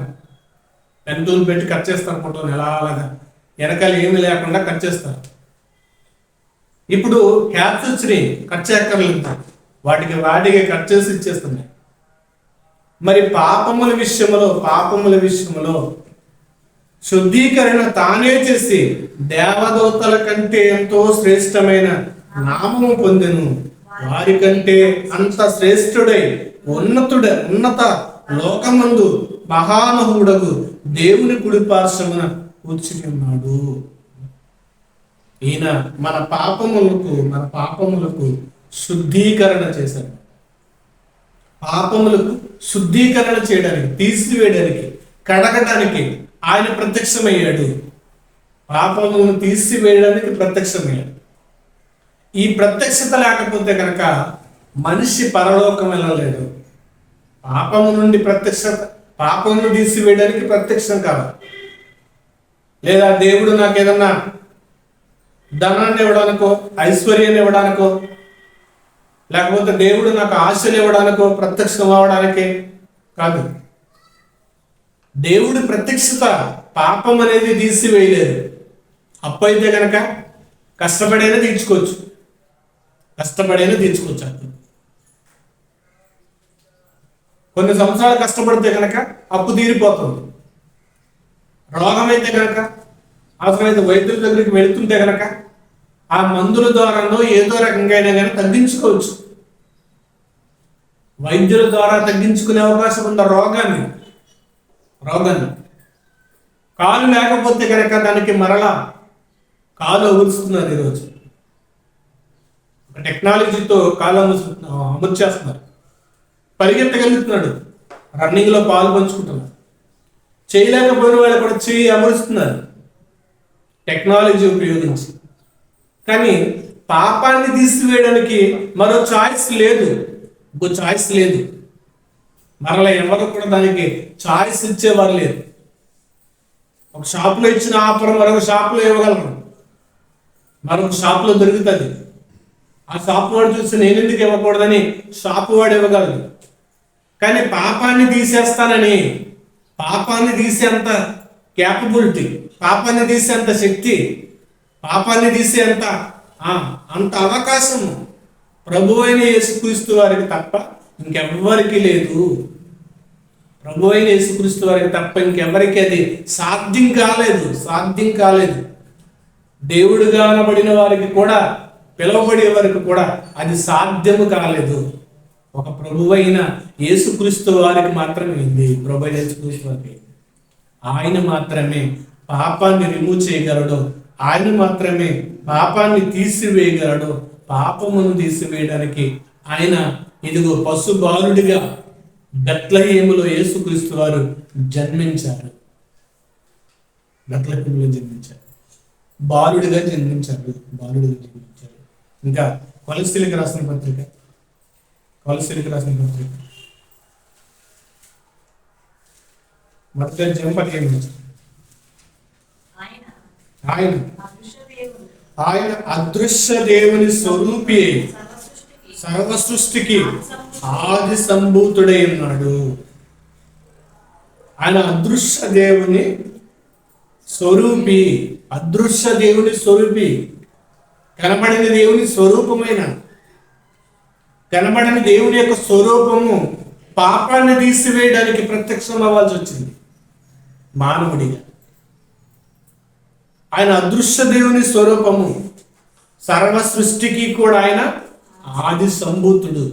పెన్ టూల్ పెట్టి కట్ చేస్తారు ఫోటోని, ఎలాగా వెనకాల ఏమీ లేకుండా కట్ చేస్తారు. ఇప్పుడు క్యాప్స్ వచ్చినాయి, కట్ చేయక్కర్లేదు, వాటికి కట్ చేసి ఇచ్చేస్తున్నాయి. మరి పాపముల విషయంలో శుద్ధీకరణ తానే చేసి దేవదూతల కంటే ఎంతో శ్రేష్టమైన నామము పొందెను. వారి కంటే అంత శ్రేష్ఠుడై ఉన్నత లోకమందు మహామహుడగు దేవుని కుడి పార్శ్వమున కూర్చుని ఉన్నాడు. ఈయన మన పాపములకు శుద్ధీకరణ చేశాడు. పాపములకు శుద్ధీకరణ చేయడానికి, తీసివేయడానికి, కడగడానికి ఆయన ప్రత్యక్షమయ్యాడు. పాపములను తీసివేయడానికి ప్రత్యక్షమయ్యాడు. ఈ ప్రత్యక్షత లేకపోతే కనుక మనిషి పరలోకం వెళ్ళలేడు. పాపమును తీసివేయడానికి ప్రత్యక్షం కావాలి. లేదా దేవుడు నాకు ఏదన్నా ధనాన్ని ఇవ్వడానికో, ఐశ్వర్యాన్ని ఇవ్వడానికో, లేకపోతే దేవుడు నాకు ఆశలు ఇవ్వడానికో ప్రత్యక్షం అవ్వడానికే కాదు. దేవుడి ప్రత్యక్షత పాపం అనేది తీసివేయలేదు. అప్పు అయితే కనుక కష్టపడైనా తీర్చుకోవచ్చు. కొన్ని సంవత్సరాలు కష్టపడితే కనుక అప్పు తీరిపోతుంది. రోగం అయితే కనుక అవసరమైతే వైద్యుల దగ్గరికి వెళుతుంటే కనుక ఆ మందుల ద్వారానో ఏదో రకంగా అయినా కానీ తగ్గించుకోవచ్చు. వైద్యుల ద్వారా తగ్గించుకునే అవకాశం ఉంది రోగాన్ని. కాలు లేకపోతే కనుక దానికి మరలా కాలు అమరుస్తున్నారు. ఈరోజు ఒక టెక్నాలజీతో కాలు అమర్చేస్తున్నారు. పరిగెత్తగలుగుతున్నాడు, రన్నింగ్లో పాలు పంచుకుంటున్నారు. చేయలేకపోయిన వాళ్ళు కూడా చేయి అమరుస్తున్నారు టెక్నాలజీ ఉపయోగించి. కానీ పాపాన్ని తీసివేయడానికి మరో ఛాయిస్ లేదు, ఇంకో ఛాయిస్ లేదు. మరలా ఎవరు కూడా దానికి ఛాయిస్ ఇచ్చేవారు లేదు. ఒక షాపులో ఇచ్చిన ఆఫర్ మరొక షాపులో ఇవ్వగలరు, మరొక షాపులో దొరుకుతుంది. ఆ షాపు వాడు చూసి నేను ఎందుకు ఇవ్వకూడదని షాపు వాడు ఇవ్వగలదు. కానీ పాపాన్ని తీసేస్తానని, పాపాన్ని తీసేంత క్యాపబిలిటీ, పాపాన్ని తీసేంత శక్తి, పాపాన్ని తీసేంత అంత అవకాశం ప్రభు అయిన యేసుక్రీస్తు వారికి తప్ప ఇంకెవ్వరికి లేదు. ప్రభు అయిన యేసుక్రీస్తు వారికి తప్ప ఇంకెవరికి అది సాధ్యం కాలేదు. దేవుడుగా అనబడిన వారికి కూడా, పిలువబడే వారికి కూడా అది సాధ్యము కాలేదు. ఒక ప్రభు అయిన యేసుక్రీస్తు వారికి మాత్రమే ఉంది. ప్రభు అయిన యేసుక్రీస్తు వారికి ఆయన మాత్రమే పాపాన్ని రిమూవ్ చేయగలడు. ఆయన మాత్రమే పాపాన్ని తీసివేయగలడు. పాపమును తీసివేయడానికి ఆయన ఇదిగో పశు బాలుడిగా బెత్లెహేములో యేసుక్రీస్తు వారు జన్మించారు. బెత్లెహేములో జన్మించారు, బాలుడిగా జన్మించారు. ఇంకా కొలస్సీలకు రాసిన పత్రిక మొదటి అధ్యాయం 15. ఆయన అదృశ్య దేవుని స్వరూపి, సర్వ సృష్టికి ఆది సంభూతుడై ఉన్నాడు. ఆయన అదృశ్య దేవుని స్వరూపి, కనబడిన దేవుని స్వరూపమైన, కనబడని దేవుని యొక్క స్వరూపము పాపాన్ని తీసివేయడానికి ప్రత్యక్షం అవ్వాల్సి వచ్చింది మానవుడిగా. ఆయన అదృశ్య దేవుని స్వరూపము, సర్వ సృష్టికి కూడా ఆయన ఆది సంభూతుడు,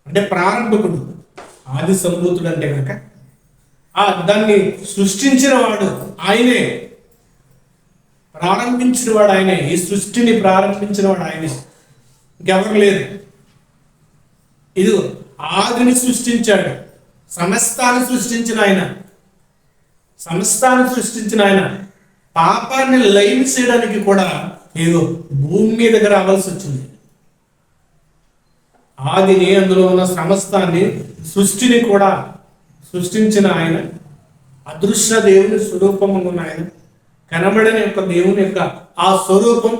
అంటే ప్రారంభకుడు. ఆది సంభూతుడు అంటే కనుక దాన్ని సృష్టించిన వాడు ఆయనే, ప్రారంభించిన వాడు ఆయనే, ఈ సృష్టిని ప్రారంభించిన వాడు ఆయనే, ఇంకెవరు లేదు. ఇది ఆదిని సృష్టించాడు, సమస్తాన్ని సృష్టించిన ఆయన పాపాన్ని లైన్ చేయడానికి కూడా ఏదో భూమి మీదకి రావాల్సి వచ్చింది. ఆదిని, అందులో ఉన్న సమస్తాన్ని, సృష్టిని కూడా సృష్టించిన ఆయన, అదృశ్య దేవుని స్వరూపం ఉన్న ఆయన, కనబడని యొక్క దేవుని యొక్క ఆ స్వరూపం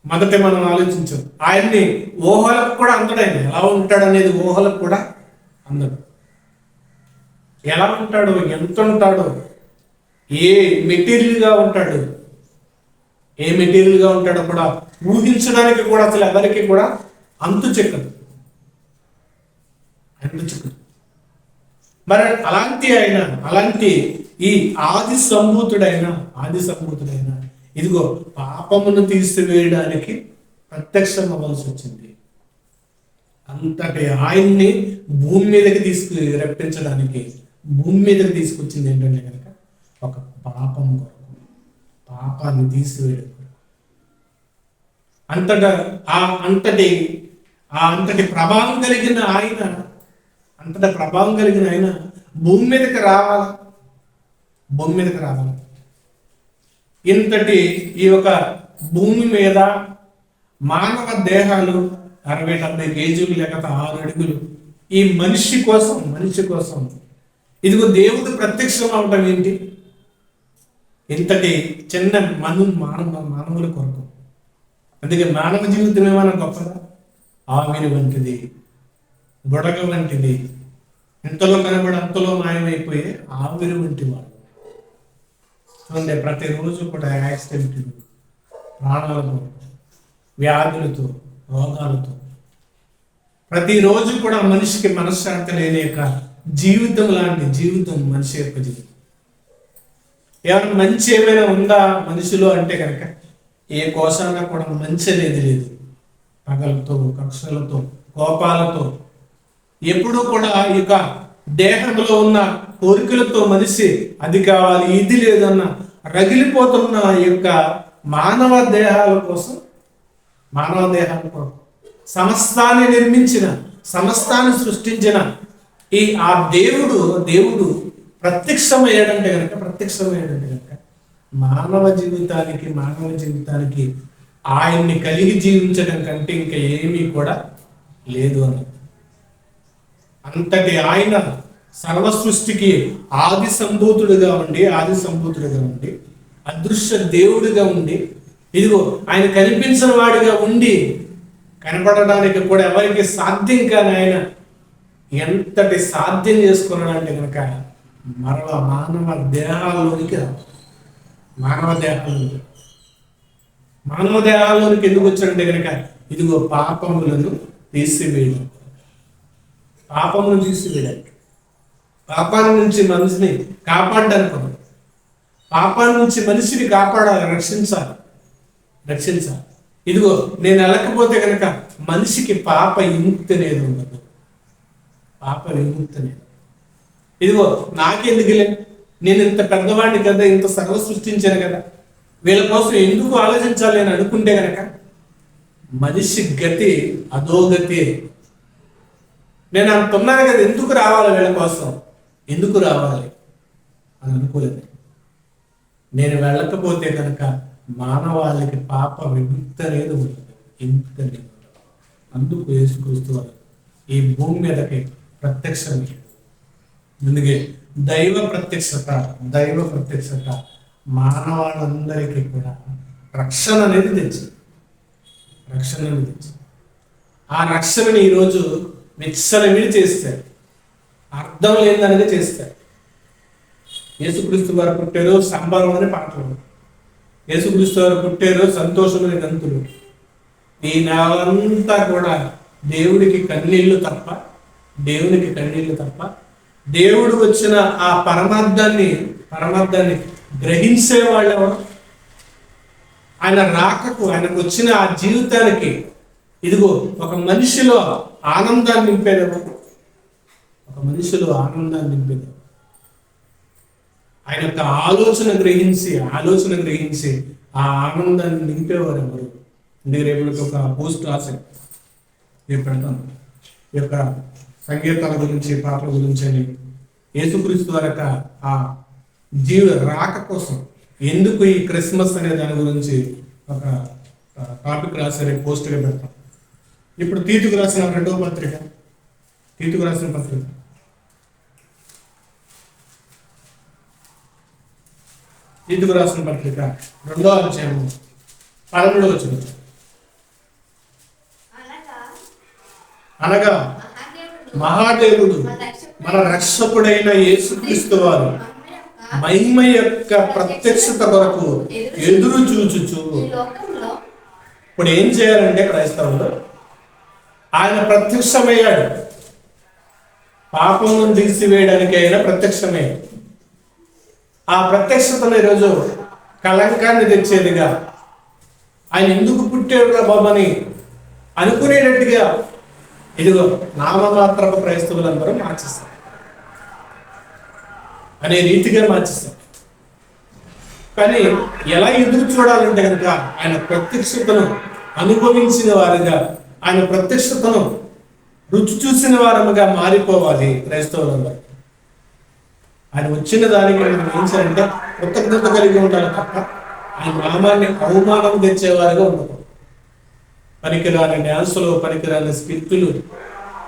మొదట మనం ఆలోచించాం. ఆయన్ని ఊహలకు కూడా అందడు. ఆయన ఎలా ఉంటాడు అనేది ఊహలకు కూడా అందడు. ఎలా ఉంటాడు, ఎంత ఉంటాడో, ఏ మెటీరియల్గా ఉంటాడో కూడా ఊహించడానికి కూడా అసలు ఎవరికి కూడా అంతు చిక్కదు. మరి అలాంటి ఈ ఆది సంభూతుడైన ఇదిగో పాపమును తీసివేయడానికి ప్రత్యక్షం అవ్వాల్సి వచ్చింది. అంతటి ఆయన్ని భూమి మీదకి రప్పించడానికి, భూమి మీదకి తీసుకొచ్చింది ఏంటంటే కనుక ఒక పాపం కొరకు, పాపాన్ని తీసివేయడం కొరకు. అంతటి ప్రభావం కలిగిన ఆయన భూమి మీదకి రావాలి. ఇంతటి ఈ యొక్క భూమి మీద మానవ దేహాలు 60-70 కేజీలు లేకపోతే 6 అడుగులు ఈ మనిషి కోసం ఇదిగో దేవుడు ప్రత్యక్షం అవటం ఏంటి? ఇంతటి చిన్న మానవుల కొరకు. అందుకే మానవ జీవితం ఏమైనా గొప్పదా? ఆవిరి వంటిది, బుడగ వంటిది, ఇంతలో కనబడి అంతలో మాయమైపోయే ఆవిరి వంటి వాడు. చూడండి, ప్రతిరోజు కూడా యాక్సిడెంట్లు, ప్రాణాలతో, వ్యాధులతో, రోగాలతో ప్రతిరోజు కూడా మనిషికి మనశ్శాంతి లేని యొక్క జీవితం లాంటి జీవితం మనిషి యొక్క జీవితం. ఏమైనా మంచి ఏమైనా ఉందా మనిషిలో అంటే కనుక ఏ కోశాన కూడా మంచి అనేది లేదు. పగలతో, కక్షలతో, కోపాలతో, ఎప్పుడూ కూడా ఇక దేహంలో ఉన్న కోరికలతో మనిషి అది కావాలి ఇది లేదన్న రగిలిపోతున్న ఈ యొక్క మానవ దేహాల కోసం సమస్తాన్ని నిర్మించిన, సమస్తాన్ని సృష్టించిన ఆ దేవుడు ప్రత్యక్షమయ్యాడంటే కనుక మానవ జీవితానికి ఆయన్ని కలిగి జీవించడం కంటే ఇంకా ఏమీ కూడా లేదు అని. అంతటి ఆయన సర్వ సృష్టికి ఆది సంభూతుడిగా ఉండి అదృశ్య దేవుడిగా ఉండి, ఇదిగో ఆయన కనిపించిన వాడిగా ఉండి, కనపడడానికి కూడా ఎవరికి సాధ్యం కాని ఆయన ఎంతటి సాధ్యం చేసుకున్నాడంటే కనుక మరల మానవ దేహాల్లోనికి ఎందుకు వచ్చాడంటే కనుక ఇదిగో పాపములను తీసివేయడం, పాపాన్ని నుంచి మనిషిని కాపాడడానికి, పాపాన్ని నుంచి మనిషిని కాపాడాలి, రక్షించాలి. ఇదిగో నేను వెళ్ళకపోతే కనుక మనిషికి పాప విముక్తి అనేది ఉండదు. ఇదిగో నాకెందుకులే, నేను ఇంత పెద్దవాడిని కదా, ఇంత సర్వ సృష్టించాను కదా, వీళ్ళ కోసం ఎందుకు ఆలోచించాలి అని అనుకుంటే కనుక మనిషి గతి అధోగతి. నేను అంత ఉన్నాను కదా, ఎందుకు రావాలి వీళ్ళ కోసం, ఎందుకు రావాలి అని అనుకోలేదు. నేను వెళ్ళకపోతే కనుక మానవాళికి పాప విముక్తి అనేది ఉంటుంది. అందుకు యేసుక్రీస్తు వారు ఈ భూమి మీదకి ప్రత్యక్షమయ్యాడు. అందుకే దైవ ప్రత్యక్షత మానవాళ్ళందరికీ కూడా రక్షణ అనేది తెచ్చింది. ఆ రక్షణని ఈరోజు విచ్చలవిడి చేస్తారు, అర్థం లేదనేది చేస్తారు. యేసుక్రీస్తు వారు పుట్టారు సంబరం అని పాటలు, యేసుక్రీస్తు వారు పుట్టారు సంతోషమని గంతులు. ఈ నెలంతా కూడా దేవునికి కన్నీళ్లు తప్ప దేవుడు వచ్చిన ఆ పరమార్థాన్ని గ్రహించే వాళ్ళెవరు? ఆయన రాకకు, ఆయనకు వచ్చిన ఆ జీవితానికి ఇదిగో ఒక మనిషిలో ఆనందాన్ని నింపేదెవరు? ఆయన యొక్క ఆలోచన గ్రహించి ఆ ఆనందాన్ని నింపేవారు ఎవరు? రేపు ఒక పోస్ట్ రాశాను, రేపు పెడతాను, ఈ యొక్క సంగీతాల గురించి, పాటల గురించి అని. యేసుక్రీస్తు వారి యొక్క ఆ రాక కోసం ఎందుకు ఈ క్రిస్మస్ అనే దాని గురించి ఒక టాపిక్ రాసి రేపు పోస్ట్గా పెడతాం. ఇప్పుడు తీతుకు రాసిన పత్రిక 2వ అధ్యాయము 13వ వచనం. అనగా మహాదేవుడు మన రక్షకుడైన యేసుక్రీస్తు వారు మహిమ యొక్క ప్రత్యక్షత కొరకు ఎదురు చూచుచు. ఇప్పుడు ఏం చేయాలంటే క్రైస్తవులు, ఆయన ప్రత్యక్షమయ్యాడు, పాపమును తీసివేయడానికి ఆయన ప్రత్యక్షమయ్యాడు. ఆ ప్రత్యక్షతను ఈరోజు కలంకాన్ని తెచ్చేదిగా, ఆయన ఎందుకు పుట్టాడు రా బాబని అనుకునేటట్టుగా ఇదిగో నామమాత్రపు క్రైస్తవులందరూ మార్చేస్తారు, అనే రీతిగా మార్చేస్తారు. కానీ ఎలా ఎదురు చూడాలంటే కనుక ఆయన ప్రత్యక్షతను అనుభవించిన వారుగా, ఆయన ప్రత్యక్షతను రుచి చూసిన వారముగా మారిపోవాలి క్రైస్తవులందరూ. ఆయన వచ్చిన దానికి మనం ఏం చేయాలంటే కృతజ్ఞత కలిగి ఉండాలి తప్ప ఆయన నామాన్ని అవమానం తెచ్చేవారుగా ఉండకూడదు. పనికిరాని డ్యాన్సులు, పనికిరాని స్కిట్టులు,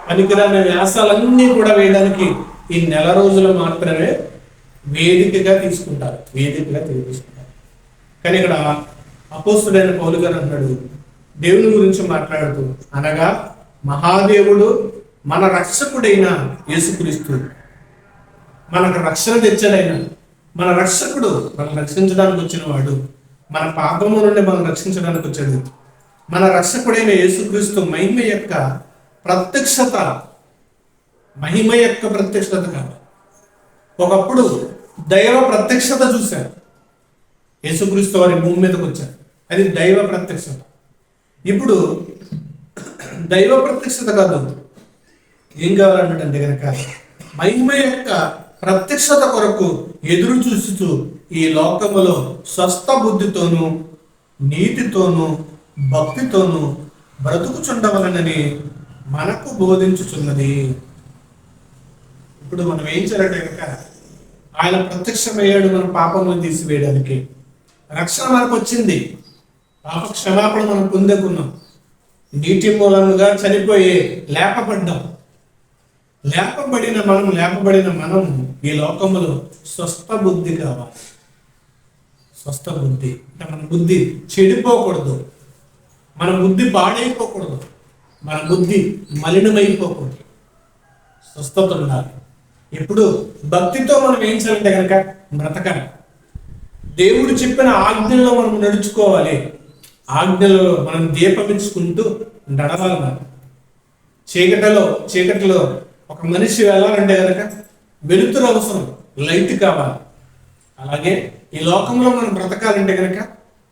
పనికిరాని వ్యాసాలన్నీ కూడా వేయడానికి ఈ నెల రోజులు మాత్రమే వేదికగా తీసుకుంటారు. కానీ ఇక్కడ అపోస్తుడైన పౌలు గారు అంటాడు, దేవుని గురించి మాట్లాడుతూ, అనగా మహాదేవుడు మన రక్షకుడైన యేసుక్రీస్తు, మనకు రక్షణ తెచ్చాడైన మన రక్షకుడు, మనం రక్షించడానికి వచ్చిన వాడు, మన పాపము నుండి మనం రక్షించడానికి వచ్చాడు. మన రక్షకుడైన యేసుక్రీస్తు మహిమ యొక్క ప్రత్యక్షత, మహిమ యొక్క ప్రత్యక్షత కాదు. ఒకప్పుడు దైవ ప్రత్యక్షత చూశారు, యేసుక్రీస్తు వారి భూమి మీదకి వచ్చారు, అది దైవ ప్రత్యక్షత. ఇప్పుడు దైవ ప్రత్యక్షత కాదు, ఏం కావాలంటే కనుక మహిమ యొక్క ప్రత్యక్షత కొరకు ఎదురు చూస్తూ ఈ లోకములో స్వస్థ బుద్ధితోనూ నీతితోనూ భక్తితోనూ బ్రతుకుచుండవలనని మనకు బోధించుచున్నది. ఇప్పుడు మనం ఏం చేయాలంటే కనుక ఆయన ప్రత్యక్షమయ్యాడు మన పాపములను తీసివేయడానికి. రక్షణ మనకు వచ్చింది, పాప క్షమాపణ మనం పొందుకున్నాం, నీటి మూలంగా చనిపోయి లేపబడ్డాం. లేపబడిన మనం ఈ లోకములో స్వస్థ బుద్ధి కావాలి. స్వస్థ బుద్ధి అంటే మన బుద్ధి చెడిపోకూడదు, మన బుద్ధి పాడైపోకూడదు, మన బుద్ధి మలినమైపోకూడదు, స్వస్థత ఉండాలి. ఇప్పుడు భక్తితో మనం ఏం చేయాలంటే కనుక బ్రతకాలి. దేవుడు చెప్పిన ఆజ్ఞల్లో మనం నడుచుకోవాలి. ఆజ్ఞలలో మనం దీపమించుకుంటూ నడవాలి. మనం చీకటిలో ఒక మనిషి వెళ్ళాలంటే కనుక వెలుతురు అవసరం, లైట్ కావాలి. అలాగే ఈ లోకంలో మనం బ్రతకాలంటే కనుక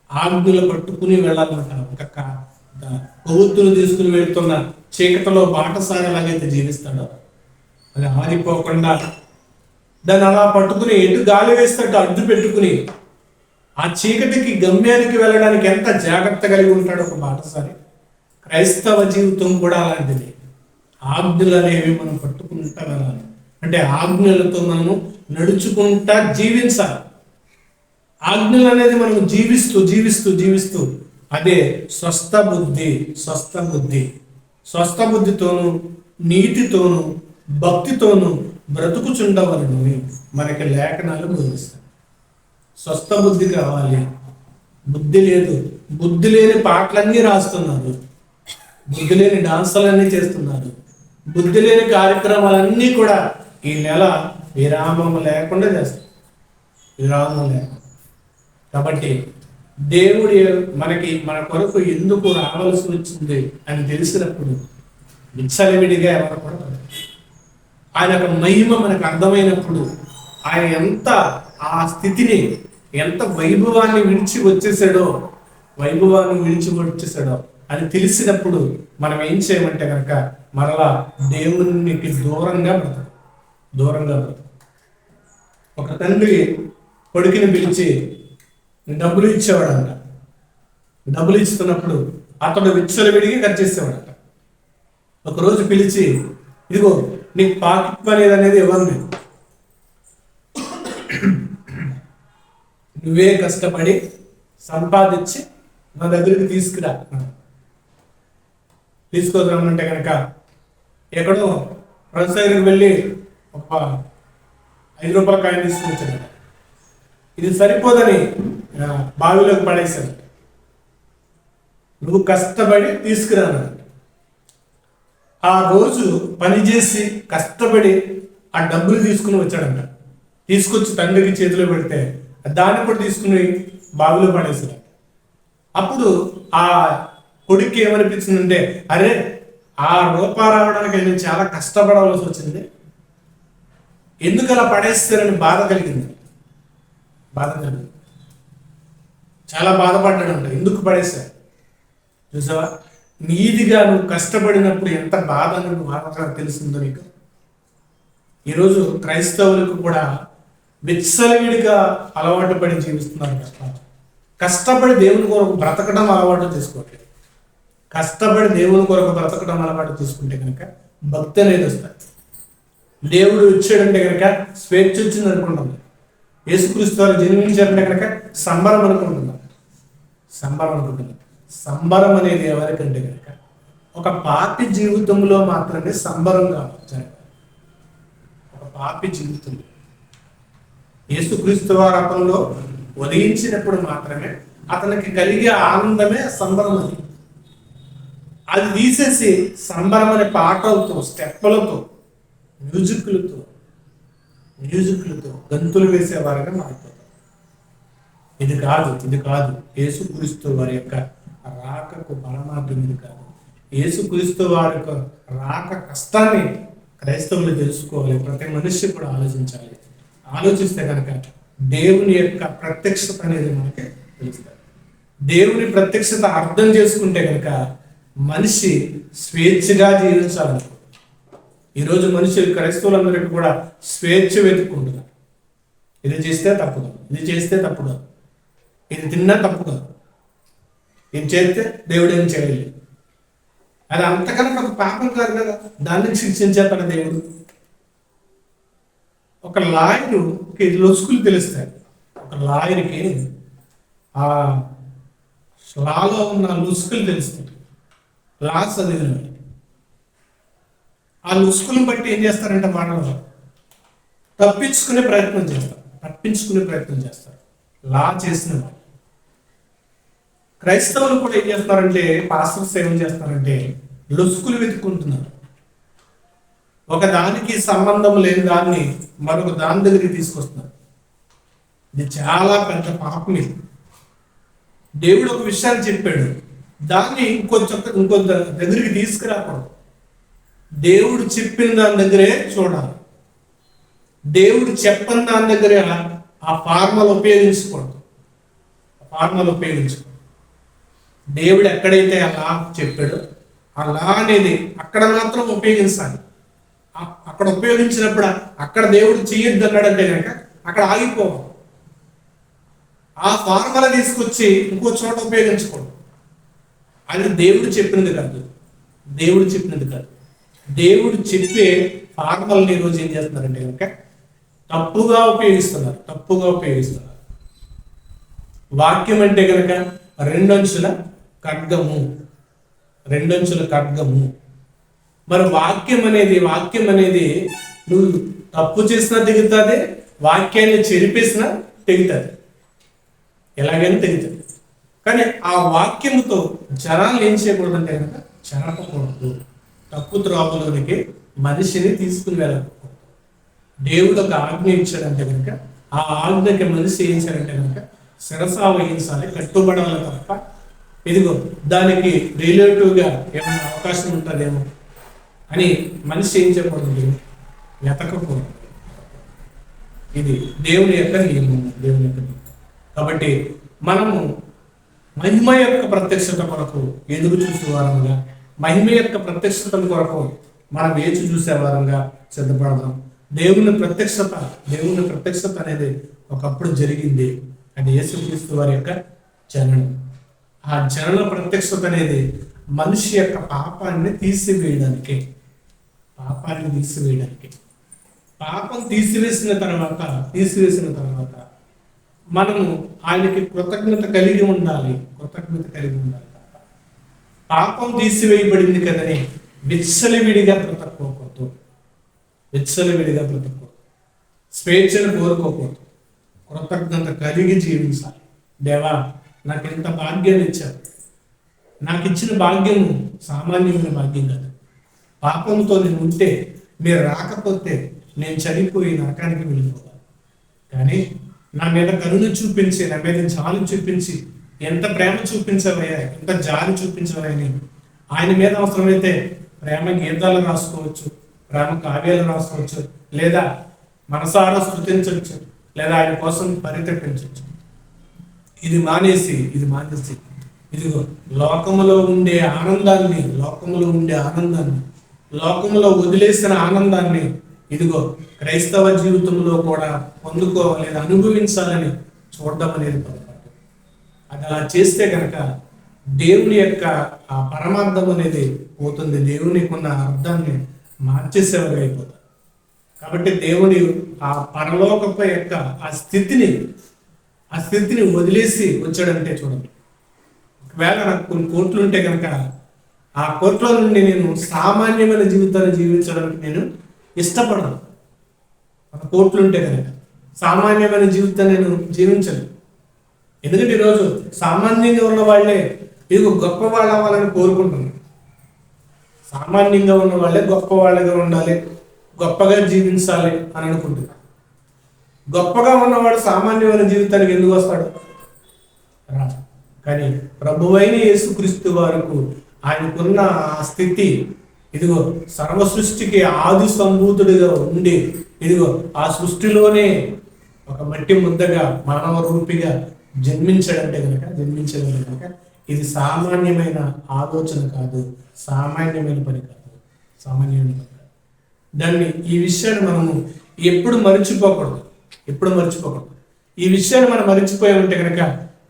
ఆజ్ఞలు పట్టుకుని వెళ్ళాలంటారు. ఒక కొవ్వొత్తులు తీసుకుని వెళుతున్న చీకటిలో బాటసారి ఎలాగైతే జీవిస్తాడో అది ఆరిపోకుండా దాన్ని అలా పట్టుకుని ఎటు గాలి వేస్తాడు అడ్డు పెట్టుకుని ఆ చీకటికి గమ్యానికి వెళ్ళడానికి ఎంత జాగ్రత్త కలిగి ఉంటాడు ఒక బాటసారి. క్రైస్తవ జీవితం కూడా అలాంటిది. ఆజ్ఞలు అనేవి మనం పట్టుకుంటా వెళ్ళాలి, అంటే ఆజ్ఞలతో మనము నడుచుకుంటా జీవించాలి. ఆజ్ఞలు అనేది మనం జీవిస్తూ అదే స్వస్థ బుద్ధితోనూ నీతితోనూ భక్తితోనూ బ్రతుకుచుండవలని మనకి లేఖనాలు బోధిస్తాయి. స్వస్థ బుద్ధి కావాలి. బుద్ధి లేదు, బుద్ధి లేని పాటలన్నీ రాస్తున్నారు, బుద్ధి లేని డాన్సులన్నీ చేస్తున్నారు, బుద్ధి లేని కార్యక్రమాలన్నీ కూడా ఈ నెల విరామం లేకుండా చేస్తారు, విరామం లేకుండా. కాబట్టి దేవుడు మన కొరకు ఎందుకు రావాల్సి వచ్చింది అని తెలిసినప్పుడు విచ్చలవిడిగా ఎవరు కూడా ఆయన యొక్క మహిమ మనకు అర్థమైనప్పుడు ఆయన ఎంత ఆ స్థితిని ఎంత వైభవాన్ని విడిచి వచ్చేసాడో అని తెలిసినప్పుడు మనం ఏం చేయమంటే కనుక మరలా దేవునికి దూరంగా బ్రతకం. ఒక తండ్రి కొడుకుని పిలిచి డబ్బులు ఇచ్చేవాడంట. డబ్బులు ఇస్తున్నప్పుడు అతడు విచ్చలవిడిగా ఖర్చు చేసేవాడంట. ఒకరోజు పిలిచి, ఇదిగో నీకు పాకెట్ మనీ అనేది ఇవ్వను, నేను నువ్వే కష్టపడి సంపాదించి నా దగ్గరికి తీసుకురామంటే కనుక ఎక్కడో ఫ్రెండ్స్ దగ్గరికి వెళ్ళి ఒక 5 రూపాయల కాయిన్ తీసుకుని వచ్చాడు. ఇది సరిపోదని బావిలోకి పడేశాడు. నువ్వు కష్టపడి తీసుకురాను. ఆ రోజు పనిచేసి కష్టపడి ఆ డబ్బులు తీసుకుని వచ్చాడంట. తీసుకొచ్చి తండ్రికి చేతిలో పెడితే దాన్ని కూడా తీసుకుని బావిలో పడేశాడు. అప్పుడు ఆ కొడుకు ఏమనిపించిందంటే, అరే ఆ రూపాయి రావడానికి నేను చాలా కష్టపడవలసి వచ్చింది, ఎందుకు అలా పడేస్తారని బాధ కలిగింది. చాలా బాధపడ్డాడంట, ఎందుకు పడేశారు. చూసావా, నీదిగా నువ్వు కష్టపడినప్పుడు ఎంత బాధ నువ్వు బాధగా తెలుస్తుందో నీకు. ఈరోజు క్రైస్తవులకు కూడా విచ్చలవిడిగా అలవాటు పడి జీవిస్తున్నారు. కష్టపడి దేవుని కొరకు బ్రతకడం అలవాటు చేసుకోవట్లేదు. కష్టపడి దేవుని కొరకు బ్రతకడం అలవాటు తీసుకుంటే కనుక భక్తి అనేది వస్తుంది. దేవుడు వచ్చాడంటే కనుక స్వేచ్ఛ వచ్చింది అనుకుంటున్నాం. యేసుక్రీస్తు వారు జన్మించారంటే కనుక సంబరం అనుకుంటున్నాం. సంబరం అనేది ఎవరికంటే కనుక ఒక పాపి జీవితంలో మాత్రమే సంబరం కావచ్చు. ఒక పాపి జీవితంలో యేసుక్రీస్తు వారు అతనిలో ఉదయించినప్పుడు మాత్రమే అతనికి కలిగే ఆనందమే సంబరం. అది తీసేసి సంబరం అనే పాటలతో, స్టెప్పులతో, మ్యూజిక్లతో గంతులు వేసేవారుగా మారిపోతారు. ఇది కాదు యేసుక్రీస్తు వారి యొక్క రాకకు పరమార్థం ఇది కాదు. యేసుక్రీస్తు వారి యొక్క రాక కష్టాన్ని క్రైస్తవులు తెలుసుకోవాలి. ప్రతి మనిషి కూడా ఆలోచించాలి. ఆలోచిస్తే కనుక దేవుని యొక్క ప్రత్యక్షత అనేది మనకి తెలుస్తుంది. దేవుని ప్రత్యక్షత అర్థం చేసుకుంటే కనుక మనిషి స్వేచ్ఛగా జీవించాలనుకో. ఈరోజు మనుషులు క్రైస్తవులందరికీ కూడా స్వేచ్ఛ వెతుక్కుంటున్నారు. ఇది చేస్తే తప్పు కాదు, ఇది చేస్తే తప్పు కాదు, ఇది తిన్నా తప్పు కాదు, ఇది చేస్తే దేవుడు ఏం చేయలేదు. అది అంతకన్నా ఒక పాపం కాదు కదా, దాన్ని శిక్షించేస్తాడు దేవుడు. ఒక లాయరుకి లొసుకులు తెలుస్తాయి. ఒక లాయర్కి ఆ లాలో ఉన్న లొసుకులు తెలుస్తాయి. లా చదివిన ఆ లొసుకులను బట్టి ఏం చేస్తారంటే వాళ్ళు తప్పించుకునే ప్రయత్నం చేస్తారు. లా చేసిన వాళ్ళు. క్రైస్తవులు కూడా ఏం చేస్తున్నారంటే, పాస్టర్స్ ఏం చేస్తున్నారంటే లొసుకులు వెతుక్కుంటున్నారు. ఒక దానికి సంబంధం లేని దాన్ని మరొక దాని దగ్గరికి తీసుకొస్తున్నారు. ఇది చాలా పెద్ద పాపం. ఇది దేవుడు ఒక విషయాన్ని చెప్పాడు, దాన్ని ఇంకో దగ్గరికి తీసుకురాకూడదు. దేవుడు చెప్పిన దాని దగ్గరే చూడాలి. దేవుడు చెప్పని దాని దగ్గర ఆ ఫార్మల్ ఉపయోగించకూడదు. దేవుడు ఎక్కడైతే ఆ లా చెప్పాడో ఆ లా అనేది అక్కడ మాత్రం ఉపయోగించాలి. అక్కడ ఉపయోగించినప్పుడు అక్కడ దేవుడు చెయ్యొద్దు అన్నాడంటే కనుక అక్కడ ఆగిపోవాలి. ఆ ఫార్ములా తీసుకొచ్చి ఇంకో చోట ఉపయోగించకూడదు. అది దేవుడు చెప్పినది కాదు. దేవుడు చెప్పే ఫార్ములని ఈరోజు ఏం చేస్తున్నారంటే కనుక తప్పుగా ఉపయోగిస్తున్నారు. వాక్యం అంటే కనుక రెండంచుల ఖడ్గము. మరి వాక్యం అనేది నువ్వు తప్పు చేసినా తెగుతుంది, వాక్యాన్ని చెరిపేసినా తెగుతుంది, ఎలాగైనా తెగుతుంది. కానీ ఆ వాక్యముతో జనాలు ఏం చేయకూడదంటే కనుక చెరపకూడదు. తప్పు త్రోవలోనికి మనిషిని తీసుకుని వెళ్ళకూడదు. దేవుడు ఒక ఆజ్ఞ ఇచ్చాడంటే కనుక ఆ ఆజ్ఞకి మనిషి ఏం చేయాలంటే కనుక శిరసా వహించాలి, కట్టుబడాలి తప్ప ఇదిగో దానికి రిలేటివ్గా ఏమైనా అవకాశం ఉంటుందేమో అని మనిషి ఏం చెప్పకూడదు, వెతకకూడదు. ఇది దేవుని యొక్క నియమం. కాబట్టి మనము మహిమ యొక్క ప్రత్యక్షత కొరకు ఎదురు చూసేవారంగా, మహిమ యొక్క ప్రత్యక్షత కొరకు మనం వేచి చూసేవారంగా సిద్ధపడదాం. దేవుని ప్రత్యక్షత అనేది ఒకప్పుడు జరిగింది. అది యేసుక్రీస్తు వారి యొక్క జననం. ఆ జనన ప్రత్యక్షత అనేది మనిషి యొక్క పాపాన్ని తీసివేయడానికి. పాపం తీసివేసిన తర్వాత మనము ఆయనకి కృతజ్ఞత కలిగి ఉండాలి. పాపం తీసివేయబడింది కదని విచ్చలవిడిగా బ్రతకూడదు. స్వేచ్ఛను కోరుకోకూడదు. కృతజ్ఞత కలిగి జీవించాలి. దేవా, నాకు ఎంత భాగ్యాన్ని ఇచ్చారు. నాకు ఇచ్చిన భాగ్యము సామాన్యమైన భాగ్యం కాదు. పాపంతో నేను ఉంటే, మీరు రాకపోతే నేను చనిపోయి నరకానికి వెళ్ళిపోవాలి. కానీ నా మీద కరుణ చూపించి, నా మీద జాలి చూపించి, ఎంత ప్రేమ చూపించవయ్యా, ఎంత జాలి చూపించవని ఆయన మీద అవసరమైతే ప్రేమ గీతాలు రాసుకోవచ్చు, ప్రేమ కావ్యాలు రాసుకోవచ్చు, లేదా మనసారా స్థుతించవచ్చు, లేదా ఆయన కోసం పరితపించవచ్చు. ఇది మానేసి ఇదిగో లోకములో ఉండే ఆనందాన్ని, లోకములో వదిలేసిన ఆనందాన్ని ఇదిగో క్రైస్తవ జీవితంలో కూడా పొందుకోవాలి, అనుభవించాలని చూడడం అనేది పొరపాటు. అది అలా చేస్తే కనుక దేవుని యొక్క ఆ పరమార్థం అనేది పోతుంది. దేవునికి ఉన్న అర్థాన్ని మార్చేసేవారు అయిపోతారు. కాబట్టి దేవుని ఆ పరలోకపు యొక్క ఆ స్థితిని వదిలేసి వచ్చాడంటే చూడండి. ఒకవేళ నాకు కొన్ని కోట్లు ఉంటే కనుక ఆ కోట్ల నుండి నేను సామాన్యమైన జీవితాన్ని జీవించడానికి నేను ఇష్టపడను. ఒక కోట్లు ఉంటే కనుక సామాన్యమైన జీవితాన్ని నేను జీవించను. ఎందుకంటే ఈరోజు సామాన్యంగా ఉన్న వాళ్ళే ఇదిగో గొప్ప వాళ్ళు అవ్వాలని కోరుకుంటున్నాను. సామాన్యంగా ఉన్న వాళ్ళే గొప్ప వాళ్ళగా ఉండాలి, గొప్పగా జీవించాలి అని అనుకుంటున్నాను. గొప్పగా ఉన్నవాడు సామాన్యమైన జీవితానికి ఎందుకు వస్తాడు? కానీ ప్రభువైన యేసుక్రీస్తు వారికి ఆయనకున్న ఆ స్థితి, ఇదిగో సర్వ సృష్టికి ఆది సంభూతుడిగా ఉండి, ఇదిగో ఆ సృష్టిలోనే ఒక మట్టి ముద్దగా మానవ రూపిగా జన్మించడంటే కనుక ఇది సామాన్యమైన ఆలోచన కాదు, సామాన్యమైన పని కాదు, సామాన్యమైన పని కాదు. దాన్ని ఈ విషయాన్ని మనము ఎప్పుడు మర్చిపోకూడదు, ఎప్పుడు మర్చిపోకూడదు. ఈ విషయాన్ని మనం మర్చిపోయామంటే కనుక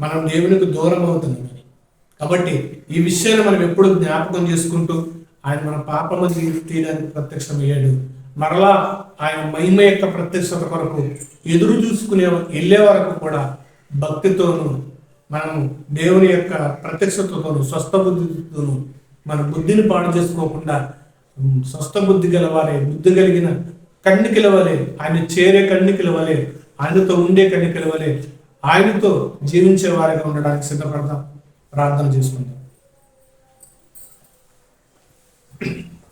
మనం దేవునికి దూరం అవుతున్నాం. కాబట్టి ఈ విషయాన్ని మనం ఎప్పుడు జ్ఞాపకం చేసుకుంటూ ఆయన మన పాపము తీయడానికి ప్రత్యక్షమయ్యాడు. మరలా ఆయన మహిమ యొక్క ప్రత్యక్షత కొరకు ఎదురు చూసుకునే వెళ్ళే వరకు కూడా భక్తితోనూ మనం దేవుని యొక్క ప్రత్యక్షతతోనూ స్వస్థ బుద్ధితోనూ మన బుద్ధిని పాడు చేసుకోకుండా స్వస్థ బుద్ధి గలవాలే, బుద్ధి కలిగిన కన్నికల వలె, ఆయన చేరే కన్నికల వలె, ఆయనతో ఉండే కన్నికల వలె, ఆయనతో జీవించే వారిగా ఉండడానికి సిద్ధపడదాం. ప్రార్థన చేసుకుందాం.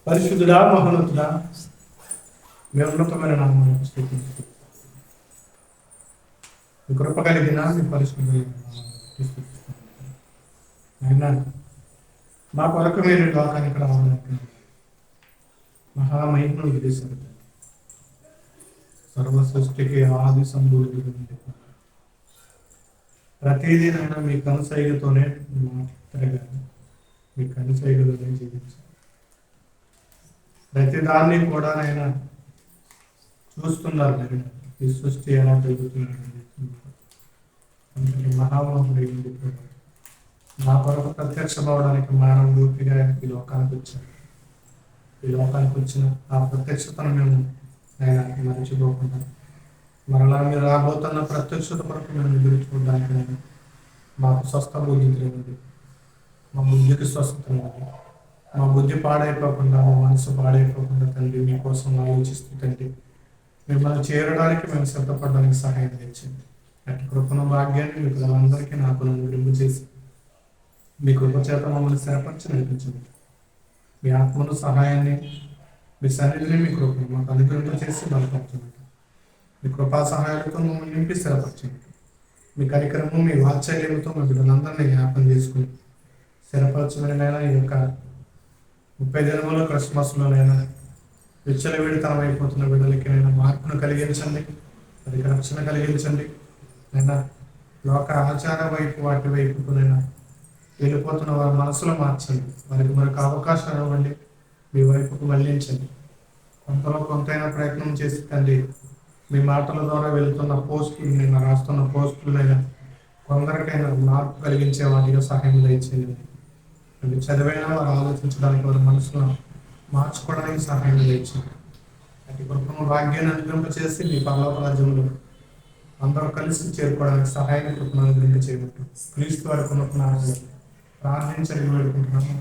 పరిశుద్ధుడా, మహోన్నతుడా, మీ ఉన్నతమైన నామమును స్తుతించుకుంటున్నాము. మీ కృప కలిగిన మీ పరిశుద్ధులైన నామమును స్తుతించుకుంటున్నాము. అయినా మా కొరకు మీరు లోకానికి రావాలంటే మహామహిమను విధిస్తారు. సర్వ సృష్టికి ఆది సంభూతుడు ప్రతిదీనైనా మీ కనుసైగతోనే మాట్లాడగాలి, మీ కనుసైగతోనే జీవించాలి. ప్రతిదాన్ని కూడా నైనా చూస్తున్నారు మీరు, ఈ సృష్టి ఎలా పెరుగుతున్నారు. మహామహుడు ఏంటి నా కొరకు ప్రత్యక్షమవడానికి మానవ రూపిగా ఈ లోకానికి వచ్చారు. ఈ లోకానికి వచ్చిన ఆ ప్రత్యక్షతను మేము ఆయన మర్చిపోకుండా మరలా మీరు రాబోతున్న ప్రత్యక్షత కొరకు మేము ఎదురు చూడడానికి మాకు స్వస్థ బుద్ధి తెలియదు, మా బుద్ధికి స్వస్థత లేదు. మా బుద్ధి పాడైపోకుండా, మా మనసు పాడైపోకుండా తండ్రి మీకోసం ఆలోచిస్తూ తండ్రి మిమ్మల్ని చేరడానికి మేము సిద్ధపడడానికి సహాయం తెచ్చింది. అటు కృపణ భాగ్యాన్ని మీకు అందరికీ నాకు అనుగ్రహింపు చేసి మీ కృప చేత మమ్మల్ని స్థిరపరిచి నడిపించండి. మీ ఆత్మను సహాయాన్ని, మీ సన్నిధిని, మీ కృపను మాకు అనుగ్రహింప చేసి బలపరచండి. మీ కృపా సహాయాలతో మమ్మల్ని నింపి స్థిరపరచండి. మీ కార్యక్రమం, మీ వాత్సల్యంతో మా బిడ్డలందరినీ జ్ఞాపం చేసుకుని స్థిరపరచమైనైనా ఈ యొక్క 30 దినముల క్రిస్మస్లోనైనా విచ్చలవిడితనం అయిపోతున్న బిడ్డలకి మార్పును కలిగించండి, అది రక్షణ కలిగించండి. అయినా లోక ఆచార వైపు వాటి వైపునైనా వెళ్ళిపోతున్న వారి మనసులో మార్చండి, వారికి మరొక అవకాశం ఇవ్వండి, మీ వైపుకు మళ్లించండి. కొంతలో కొంతైనా ప్రయత్నం చేసి తండ్రి మీ మాటల ద్వారా వెళుతున్న పోస్టులు, నేను రాస్తున్న పోస్టులైనా కొందరికైనా మార్పు కలిగించే వాటిగా సహాయం దయచేయండి. అవి చదివైనా వారు ఆలోచించడానికి, వారి మనసులో మార్చుకోవడానికి సహాయం దయచేయండి. అటు కృపను భాగ్యాన్ని అనుగ్రహింప చేసి మీ పరలోక రాజ్యంలో అందరూ కలిసి చేరుకోవడానికి సహాయం కృపను అనుగ్రహింప చేయబట్టు క్రీస్తు వారికి ప్రార్థించని వేడుకుంటున్నాము.